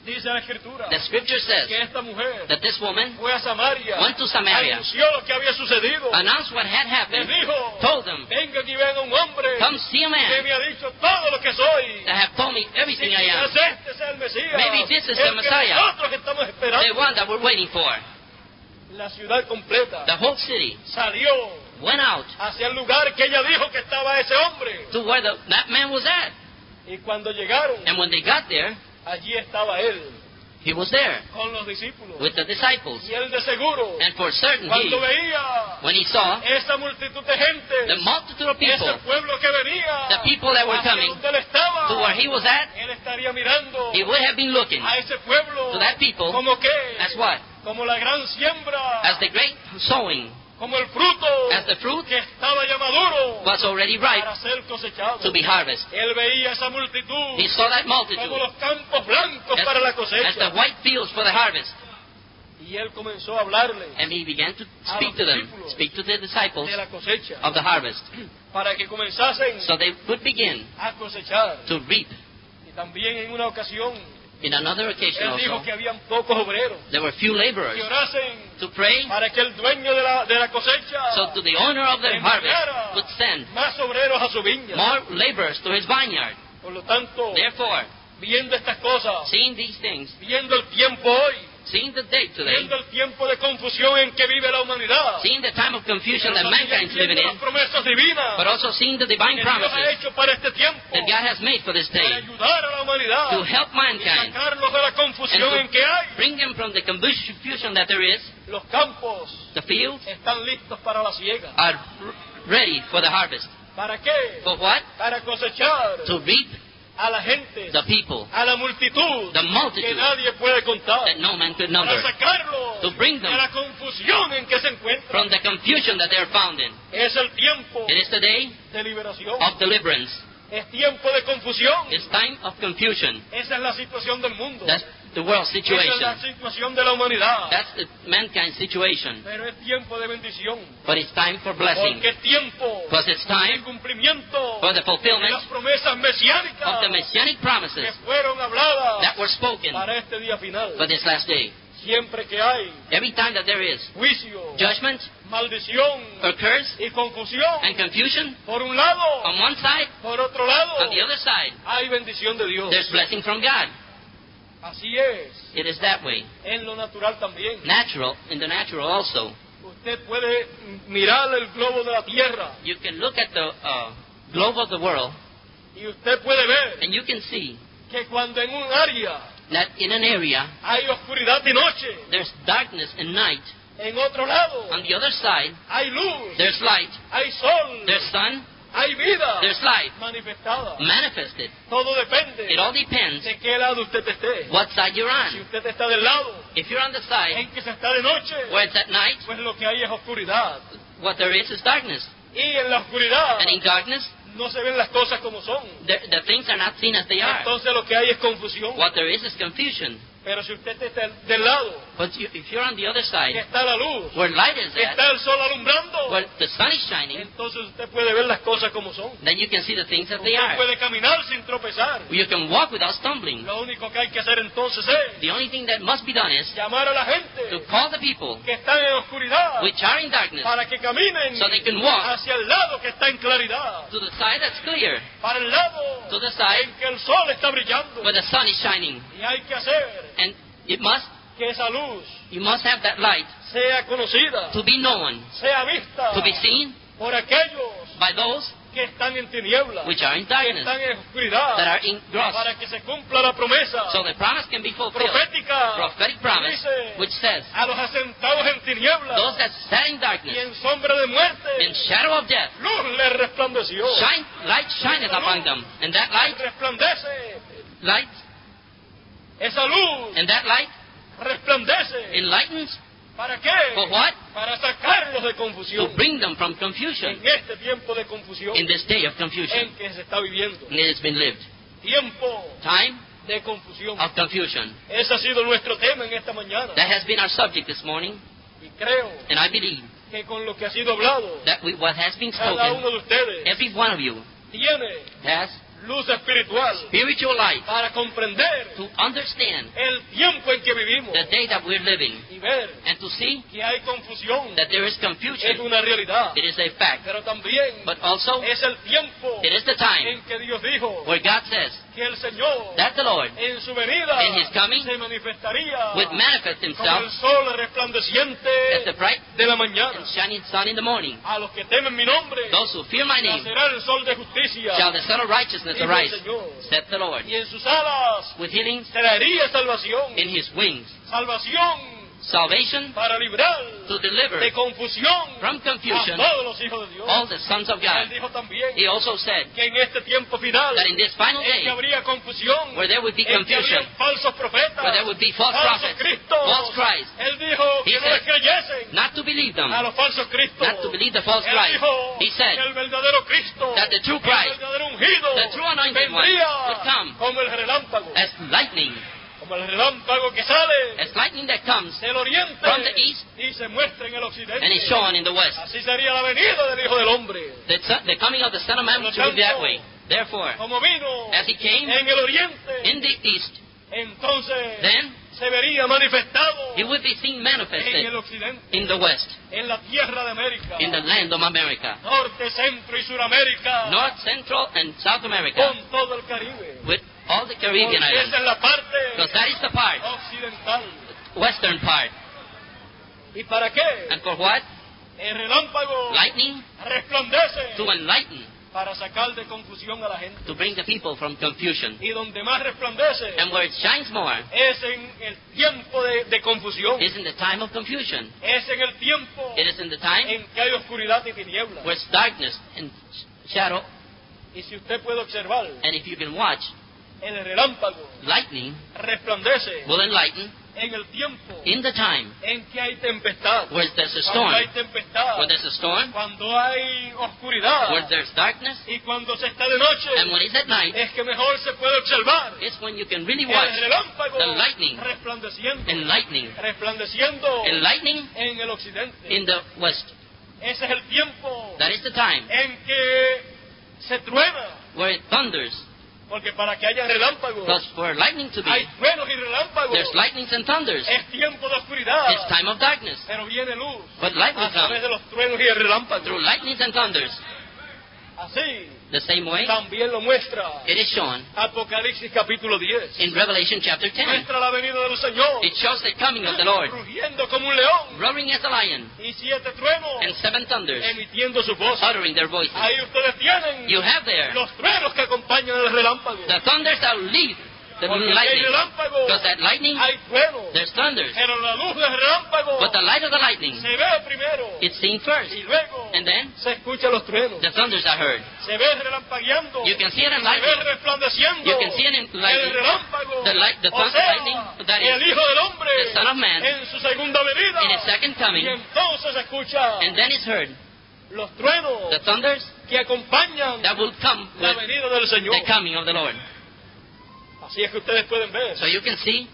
S1: Dice la Escritura
S2: The scripture says
S1: que esta mujer
S2: that this woman
S1: fue a Samaria,
S2: went to Samaria,
S1: anunció lo que había sucedido,
S2: announced what had
S1: les
S2: happened,
S1: dijo,
S2: told them,
S1: venga y venga un hombre
S2: come see a
S1: que
S2: man
S1: me ha dicho todo lo que soy.
S2: that have told me everything I am,
S1: Quizás este sea el Mesías,
S2: Maybe this is
S1: el
S2: the Messiah.
S1: que nosotros estamos
S2: the
S1: esperando.
S2: one that we're waiting for.
S1: La ciudad completa
S2: The whole city
S1: salió
S2: went out
S1: hacia el lugar que ella dijo que estaba ese hombre.
S2: to where that man was at.
S1: Y cuando llegaron,
S2: And when they got there,
S1: allí estaba él
S2: he was there
S1: con los discípulos.
S2: with the disciples.
S1: Y él de seguro,
S2: And for certain
S1: cuando veía
S2: when he saw
S1: esa multitud de gente,
S2: the multitude of people,
S1: ese pueblo que venía,
S2: the people that were
S1: hacia
S2: coming
S1: donde él estaba,
S2: to where he was at,
S1: él estaría mirando
S2: he would have been looking
S1: a ese pueblo
S2: to that people
S1: como que,
S2: as what?
S1: como la gran siembra,
S2: As the great sowing,
S1: como el fruto
S2: as the fruit
S1: que estaba ya maduro
S2: was already ripe
S1: para ser cosechado.
S2: to be harvested.
S1: Él veía esa multitud
S2: He saw that multitude
S1: como los campos blancos para la
S2: as the
S1: cosecha.
S2: white fields for the harvest.
S1: Y él comenzó a hablarle
S2: And he began to speak to them, speak to the disciples
S1: de la cosecha
S2: of the harvest,
S1: para que comenzasen
S2: so they would begin
S1: a cosechar.
S2: to reap.
S1: Y también en una ocasión
S2: In another occasion
S1: él dijo
S2: also,
S1: que habían pocos obreros
S2: there were few laborers
S1: que orasen
S2: to pray,
S1: para que el dueño de la cosecha
S2: so to the owner of the harvest would send
S1: más obreros a su viña.
S2: more laborers to his vineyard.
S1: Por lo tanto,
S2: Therefore,
S1: Viendo estas cosas,
S2: seeing these things,
S1: viendo el tiempo hoy,
S2: seeing the day today,
S1: viendo el tiempo de confusión en que vive la humanidad,
S2: seeing the time of confusion that
S1: pero
S2: mankind is living
S1: viendo las
S2: in,
S1: promesas divinas
S2: but also seeing the divine
S1: que Dios ha
S2: promises
S1: hecho para este tiempo,
S2: that God has made for this
S1: para
S2: day
S1: ayudar a la humanidad
S2: to help
S1: y
S2: mankind
S1: sacarlos de la confusión
S2: and to
S1: en que hay.
S2: bring them from the confusion that there is.
S1: Los campos
S2: The fields
S1: están listos para la siega.
S2: are ready for the harvest.
S1: ¿Para qué?
S2: For what?
S1: Para cosechar
S2: To reap
S1: a la gente,
S2: the people,
S1: a la multitud
S2: the
S1: que
S2: multitude
S1: nadie puede contar,
S2: that no man could
S1: para
S2: number,
S1: sacarlos
S2: to bring
S1: de
S2: them
S1: la confusión en que se encuentran.
S2: from the confusion that they are found in.
S1: Es el tiempo
S2: It is the day
S1: de liberación.
S2: of deliverance.
S1: Es tiempo de confusión.
S2: It's time of confusion.
S1: Esa es la situación del mundo.
S2: That's the world's
S1: Esa es la
S2: situation.
S1: situación de la humanidad.
S2: That's the mankind's situation.
S1: Pero es tiempo de bendición.
S2: But it's time for blessing.
S1: Porque es tiempo
S2: Because it's
S1: de
S2: time
S1: cumplimiento
S2: for the
S1: de
S2: fulfillment
S1: las promesas mesiánicas
S2: of the messianic
S1: que
S2: promises
S1: fueron habladas
S2: that were spoken
S1: para este día final.
S2: for this last day.
S1: Siempre que hay
S2: Every time that there is
S1: juicio,
S2: judgment,
S1: maldición
S2: or curse,
S1: y confusión,
S2: and confusion
S1: por un lado,
S2: on one side,
S1: por otro lado,
S2: on the other side,
S1: hay bendición de Dios.
S2: there's blessing from God.
S1: Así es,
S2: It is that way.
S1: en lo natural también.
S2: Natural, in the natural also.
S1: Usted puede mirar el globo de la tierra
S2: You can look at the globe of the world,
S1: y usted puede ver
S2: and you can see
S1: que cuando en un área
S2: that in an area
S1: hay oscuridad de noche,
S2: there's darkness and night.
S1: en otro lado
S2: On the other side,
S1: hay luz,
S2: there's light,
S1: hay sol,
S2: there's sun,
S1: hay vida
S2: there's life
S1: manifestada.
S2: manifested.
S1: Todo depende
S2: It all depends
S1: de qué lado usted esté.
S2: what side you're
S1: Si
S2: on.
S1: usted está del lado
S2: If you're on the side
S1: en que se está de noche,
S2: where it's at night,
S1: pues lo que hay es oscuridad.
S2: what there is darkness.
S1: Y en la oscuridad
S2: And in darkness,
S1: no se ven las cosas como son.
S2: the things are not seen as they are.
S1: Entonces lo que hay es confusión.
S2: What there is confusion.
S1: Pero si usted está del lado
S2: But if you're on the other
S1: que
S2: side,
S1: está la luz,
S2: where light is
S1: que
S2: at,
S1: está el sol alumbrando,
S2: where the sun is shining,
S1: entonces usted puede ver las cosas como son.
S2: then you can see the things as they
S1: Usted
S2: are.
S1: puede caminar sin tropezar.
S2: You can walk without stumbling.
S1: Lo único que hay que hacer entonces es
S2: The only thing that must be done is
S1: llamar a la
S2: to
S1: gente
S2: call the people
S1: que están en oscuridad
S2: which are in darkness
S1: para que caminen
S2: so they can walk
S1: hacia el lado que está en claridad,
S2: to the side that's clear,
S1: para el lado
S2: to the side
S1: en que el sol está brillando.
S2: where the sun is shining.
S1: Y hay que hacer
S2: And it must,
S1: que esa luz
S2: you must have that light
S1: sea conocida,
S2: to be known,
S1: sea vista
S2: to be seen
S1: por aquellos
S2: by those
S1: que están en tinieblas,
S2: which are in
S1: que
S2: darkness,
S1: están en
S2: that
S1: oscuridad,
S2: are in gross,
S1: para que se cumpla la promesa
S2: so the promise can be fulfilled.
S1: profética,
S2: Prophetic promise,
S1: dice,
S2: which says,
S1: a los asentados en tinieblas
S2: those that sat in
S1: y
S2: darkness,
S1: en sombra de muerte,
S2: in shadow of death,
S1: luz les resplandeció.
S2: light shineth upon them. And that
S1: Resplandece,
S2: light,
S1: esa luz
S2: and that light
S1: resplandece.
S2: enlightens.
S1: ¿Para qué?
S2: For what?
S1: Para sacarlos de
S2: To
S1: confusión.
S2: bring them from confusion
S1: En este tiempo de confusión
S2: in this day of confusion.
S1: en que se está viviendo.
S2: And it has been lived.
S1: Tiempo
S2: Time
S1: de confusión.
S2: of confusion.
S1: Ese ha sido nuestro tema en esta mañana.
S2: That has been our subject this morning.
S1: Y creo
S2: And I believe
S1: que con lo que ha sido hablado,
S2: that what has been
S1: cada
S2: spoken,
S1: uno de ustedes
S2: every one of you
S1: tiene
S2: has
S1: luz espiritual
S2: spiritual light
S1: para comprender
S2: to understand
S1: el tiempo en que vivimos
S2: the day that we're living
S1: y ver
S2: and to see
S1: que hay confusión.
S2: that there is
S1: Es
S2: confusion.
S1: una realidad.
S2: It is a fact.
S1: Pero también
S2: But also,
S1: es el tiempo
S2: it is the time
S1: en que Dios dijo
S2: where God says
S1: que el Señor
S2: that the Lord
S1: en su venida
S2: in His coming
S1: se manifestaría
S2: would manifest
S1: como
S2: Himself
S1: el sol
S2: as the
S1: resplandeciente
S2: bright
S1: de la mañana.
S2: and shining sun in the morning.
S1: A los que temen mi nombre,
S2: Those who fear my name
S1: nacerá el sol de justicia,
S2: shall the sun of righteousness
S1: dijo el
S2: arise,
S1: Señor.
S2: saith the Lord.
S1: Y en sus alas
S2: With healings
S1: traería salvación.
S2: in His wings,
S1: Salvación
S2: salvation
S1: para librar
S2: to deliver
S1: de confusión
S2: from
S1: a
S2: confusion
S1: todos los hijos de Dios.
S2: all the sons of
S1: Él
S2: God.
S1: dijo también
S2: He also said
S1: que en este tiempo final
S2: that in this final
S1: en que
S2: day,
S1: habría confusión,
S2: where there would be
S1: en que
S2: confusion,
S1: habrían falsos profetas,
S2: where there would be false
S1: falsos
S2: prophets,
S1: cristos,
S2: false Christ,
S1: Él dijo
S2: He
S1: que no
S2: said,
S1: les creyesen
S2: not to believe them,
S1: a los falsos cristos.
S2: not to believe the false
S1: Él
S2: Christ.
S1: dijo
S2: He said
S1: que el verdadero Cristo,
S2: that the true
S1: el
S2: Christ,
S1: verdadero ungido,
S2: the true anointed one,
S1: vendría
S2: would come
S1: como el relámpago,
S2: as lightning,
S1: como el relámpago que sale
S2: as lightning that comes
S1: del oriente
S2: from the east
S1: y se muestra en el occidente.
S2: and is shown in the west.
S1: Así sería la venida del Hijo del Hombre,
S2: The coming of the Son of Man should be that way. Therefore,
S1: como vino
S2: as He came
S1: en el oriente,
S2: in the east,
S1: entonces
S2: then
S1: se vería manifestado
S2: He would be seen
S1: en el
S2: manifested
S1: occidente,
S2: in the west,
S1: en la tierra de América,
S2: in the land of America,
S1: norte, centro y suramérica,
S2: North, Central, and South America,
S1: con todo el Caribe,
S2: with all the Caribbean
S1: Porque
S2: islands.
S1: esa es la parte
S2: Because that is the part,
S1: occidental.
S2: western part.
S1: ¿Y para qué?
S2: And for what?
S1: El relámpago
S2: Lightning?
S1: resplandece
S2: To enlighten,
S1: para sacar de confusión a la gente.
S2: to bring the people from confusion.
S1: Y donde más resplandece
S2: And where it shines more
S1: es en el tiempo de confusión.
S2: is in the time of confusion.
S1: Es en el tiempo
S2: It is in the time
S1: en que hay oscuridad y tinieblas.
S2: where it's darkness and shadow.
S1: Y si usted puede observar,
S2: And if you can watch,
S1: el relámpago
S2: lightning
S1: resplandece
S2: will enlighten
S1: en el tiempo
S2: in the time
S1: en que hay tempestad.
S2: where there's a
S1: Cuando
S2: storm.
S1: hay tempestad,
S2: Where there's a storm,
S1: cuando hay oscuridad
S2: where there's darkness,
S1: y cuando se está de noche,
S2: and when it's at night,
S1: es que mejor se puede observar
S2: it's when you can really
S1: el
S2: watch
S1: relámpago
S2: the lightning,
S1: resplandeciendo,
S2: enlightening,
S1: resplandeciendo
S2: enlightening
S1: en el occidente.
S2: in the west.
S1: Ese es el tiempo
S2: That is the time
S1: en que se truena,
S2: where it thunders.
S1: porque para que haya relámpagos
S2: Because for lightning to
S1: hay
S2: be,
S1: truenos y relámpagos.
S2: there's lightnings and thunders.
S1: Es tiempo de oscuridad,
S2: It's time of darkness.
S1: pero viene luz
S2: But light will
S1: a través
S2: come
S1: de los truenos y el relámpago.
S2: through lightnings and thunders.
S1: Así
S2: The same way,
S1: también lo muestra
S2: it is shown
S1: Apocalipsis capítulo 10.
S2: in Revelation chapter 10.
S1: Muestra la venida del Señor,
S2: It shows the coming of the Lord,
S1: rugiendo como un león,
S2: roaring as a lion,
S1: y 7 truenos
S2: and 7 thunders,
S1: emitiendo su voz.
S2: uttering their voices.
S1: Ahí ustedes tienen
S2: You have there
S1: los truenos que acompañan el relámpago.
S2: the thunders that lead the
S1: Porque hay
S2: lightning.
S1: relámpago,
S2: Because that lightning,
S1: hay truenos,
S2: there's thunders.
S1: pero la luz del relámpago
S2: But the light of the lightning,
S1: se ve primero
S2: it's seen first.
S1: y luego
S2: And then
S1: se escuchan los truenos.
S2: the thunders are heard.
S1: Se ve relampagueando,
S2: You can see it in
S1: se ve
S2: lightning.
S1: resplandeciendo
S2: You can see it in
S1: el
S2: lightning.
S1: relámpago,
S2: The light, the
S1: o sea,
S2: lightning, that is
S1: el Hijo del Hombre
S2: the Son of Man
S1: en su segunda venida.
S2: in his second
S1: Y
S2: coming.
S1: entonces se escucha
S2: And then it's heard
S1: los truenos
S2: the thunders
S1: que acompañan
S2: that will come
S1: la
S2: with
S1: venida del Señor.
S2: the coming of the Lord.
S1: Así es que ustedes pueden ver
S2: So you can see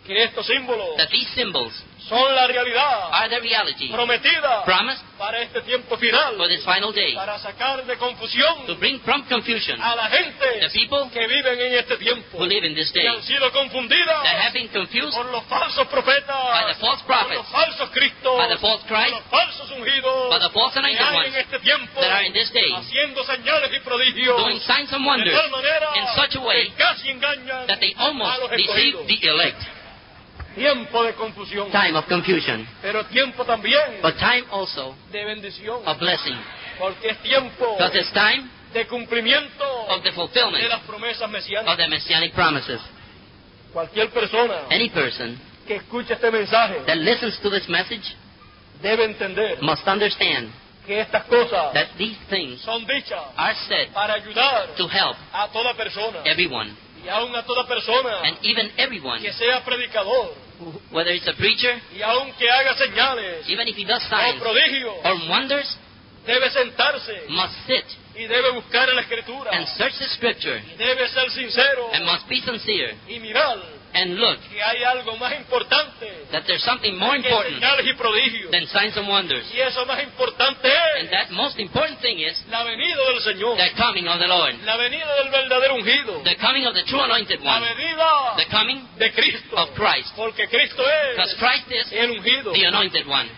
S1: que estos símbolos
S2: that these symbols
S1: son la realidad
S2: are the reality
S1: prometida
S2: promised
S1: para este tiempo final,
S2: for this final day,
S1: para sacar de confusión
S2: to bring from confusion
S1: a la gente
S2: the people
S1: que viven en este tiempo,
S2: who live in this
S1: que
S2: day,
S1: han sido confundidas
S2: that have been confused
S1: por los falsos profetas,
S2: by the false
S1: por
S2: prophets,
S1: los falsos Cristos,
S2: by the false
S1: por
S2: Christ,
S1: los falsos ungidos
S2: by the false
S1: que
S2: anointed
S1: hay
S2: ones
S1: en este tiempo,
S2: that are in this day,
S1: haciendo señales y prodigios
S2: doing signs and
S1: de
S2: wonders
S1: tal manera
S2: in such a way
S1: que casi engañan
S2: that they
S1: a
S2: almost
S1: los
S2: deceive
S1: escogidos.
S2: the elect.
S1: Tiempo de confusión,
S2: Time of confusion,
S1: pero tiempo también
S2: but time also
S1: de bendición,
S2: of blessing.
S1: porque es tiempo
S2: Because it's time
S1: de cumplimiento
S2: of the
S1: de
S2: fulfillment
S1: las promesas
S2: of
S1: mesiánicas.
S2: the messianic promises.
S1: Cualquier persona
S2: Any person
S1: que escuche este mensaje
S2: that listens to this message
S1: debe entender
S2: must understand
S1: que estas cosas
S2: that these things
S1: son dichas
S2: are said
S1: para ayudar
S2: to help
S1: a toda persona
S2: everyone,
S1: y aún a toda persona
S2: and even everyone,
S1: que sea predicador
S2: whether it's a preacher,
S1: y aún que haga señales
S2: even if he does
S1: o
S2: signs
S1: prodigios,
S2: or wonders,
S1: debe sentarse
S2: must sit
S1: y debe buscar en la escritura
S2: and search the scripture
S1: y debe ser sincero
S2: and must be sincere
S1: y mirar
S2: and look
S1: que hay algo más importante
S2: that there's something more
S1: que
S2: important
S1: señales y prodigios,
S2: than signs and wonders.
S1: y eso más importante
S2: And
S1: es
S2: that most important thing is
S1: la venida del Señor,
S2: the coming of the Lord,
S1: la venida del verdadero ungido,
S2: the coming of the true anointed
S1: la
S2: one,
S1: venida
S2: the coming
S1: de Cristo,
S2: of Christ.
S1: porque Cristo
S2: Because
S1: es
S2: Christ is
S1: el ungido.
S2: the anointed one.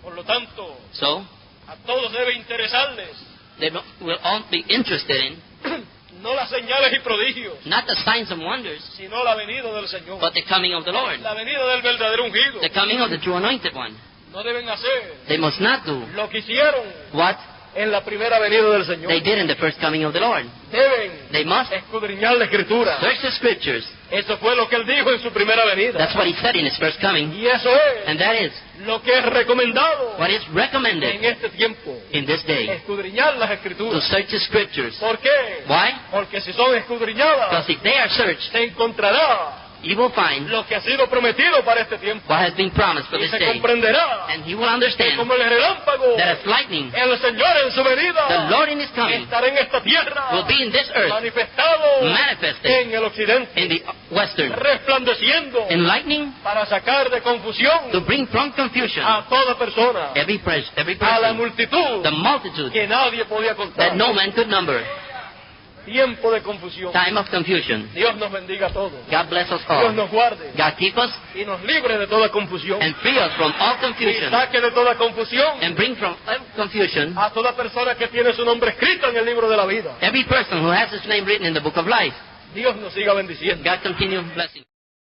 S1: Por lo tanto,
S2: So
S1: a todos debe interesarles
S2: they will all be interested in
S1: no las señales y prodigios,
S2: not the signs and wonders,
S1: sino la venida del Señor,
S2: but the coming of the Lord,
S1: la venida del verdadero ungido.
S2: the coming of the true anointed one.
S1: No deben hacer
S2: They must not do
S1: lo que hicieron
S2: what
S1: en la primera venida del Señor.
S2: they did in the first coming of the Lord.
S1: Deben
S2: They must
S1: escudriñar la escritura.
S2: search the scriptures.
S1: Eso fue lo que él dijo en su primera venida.
S2: That's what he said in his first coming.
S1: Y eso es
S2: And that is
S1: lo que es recomendado
S2: what is
S1: en
S2: recommended
S1: este tiempo.
S2: in this day,
S1: Escudriñar las
S2: to
S1: escrituras.
S2: search the scriptures.
S1: ¿Por qué?
S2: Why?
S1: Porque si son escudriñadas,
S2: Because if they are searched,
S1: se encontrará
S2: you will find
S1: lo que ha sido prometido para este tiempo.
S2: what has been promised for
S1: Y
S2: this
S1: se
S2: day.
S1: comprenderá
S2: And he will
S1: que
S2: understand
S1: como el relámpago,
S2: that as lightning,
S1: el Señor en su venida
S2: the Lord in his coming
S1: estará en esta tierra
S2: will be in this earth,
S1: manifestado
S2: manifested
S1: en el occidente,
S2: in the western,
S1: resplandeciendo
S2: enlightening
S1: para sacar de confusión
S2: to bring from confusion
S1: a toda persona,
S2: every
S1: a la
S2: person,
S1: multitud
S2: the multitude
S1: que nadie podía contar.
S2: that no man could number.
S1: Tiempo de confusión.
S2: Time of confusion.
S1: Dios nos bendiga a todos.
S2: God bless us
S1: Dios
S2: all.
S1: nos guarde
S2: God keep us
S1: y nos libre de toda confusión.
S2: and free us from all
S1: Y
S2: confusion,
S1: saque de toda confusión
S2: and bring from all confusion
S1: a toda persona que tiene su nombre escrito en el libro de la vida.
S2: every person who has his name written in the book of life.
S1: Dios nos siga bendiciendo.
S2: God continue blessing.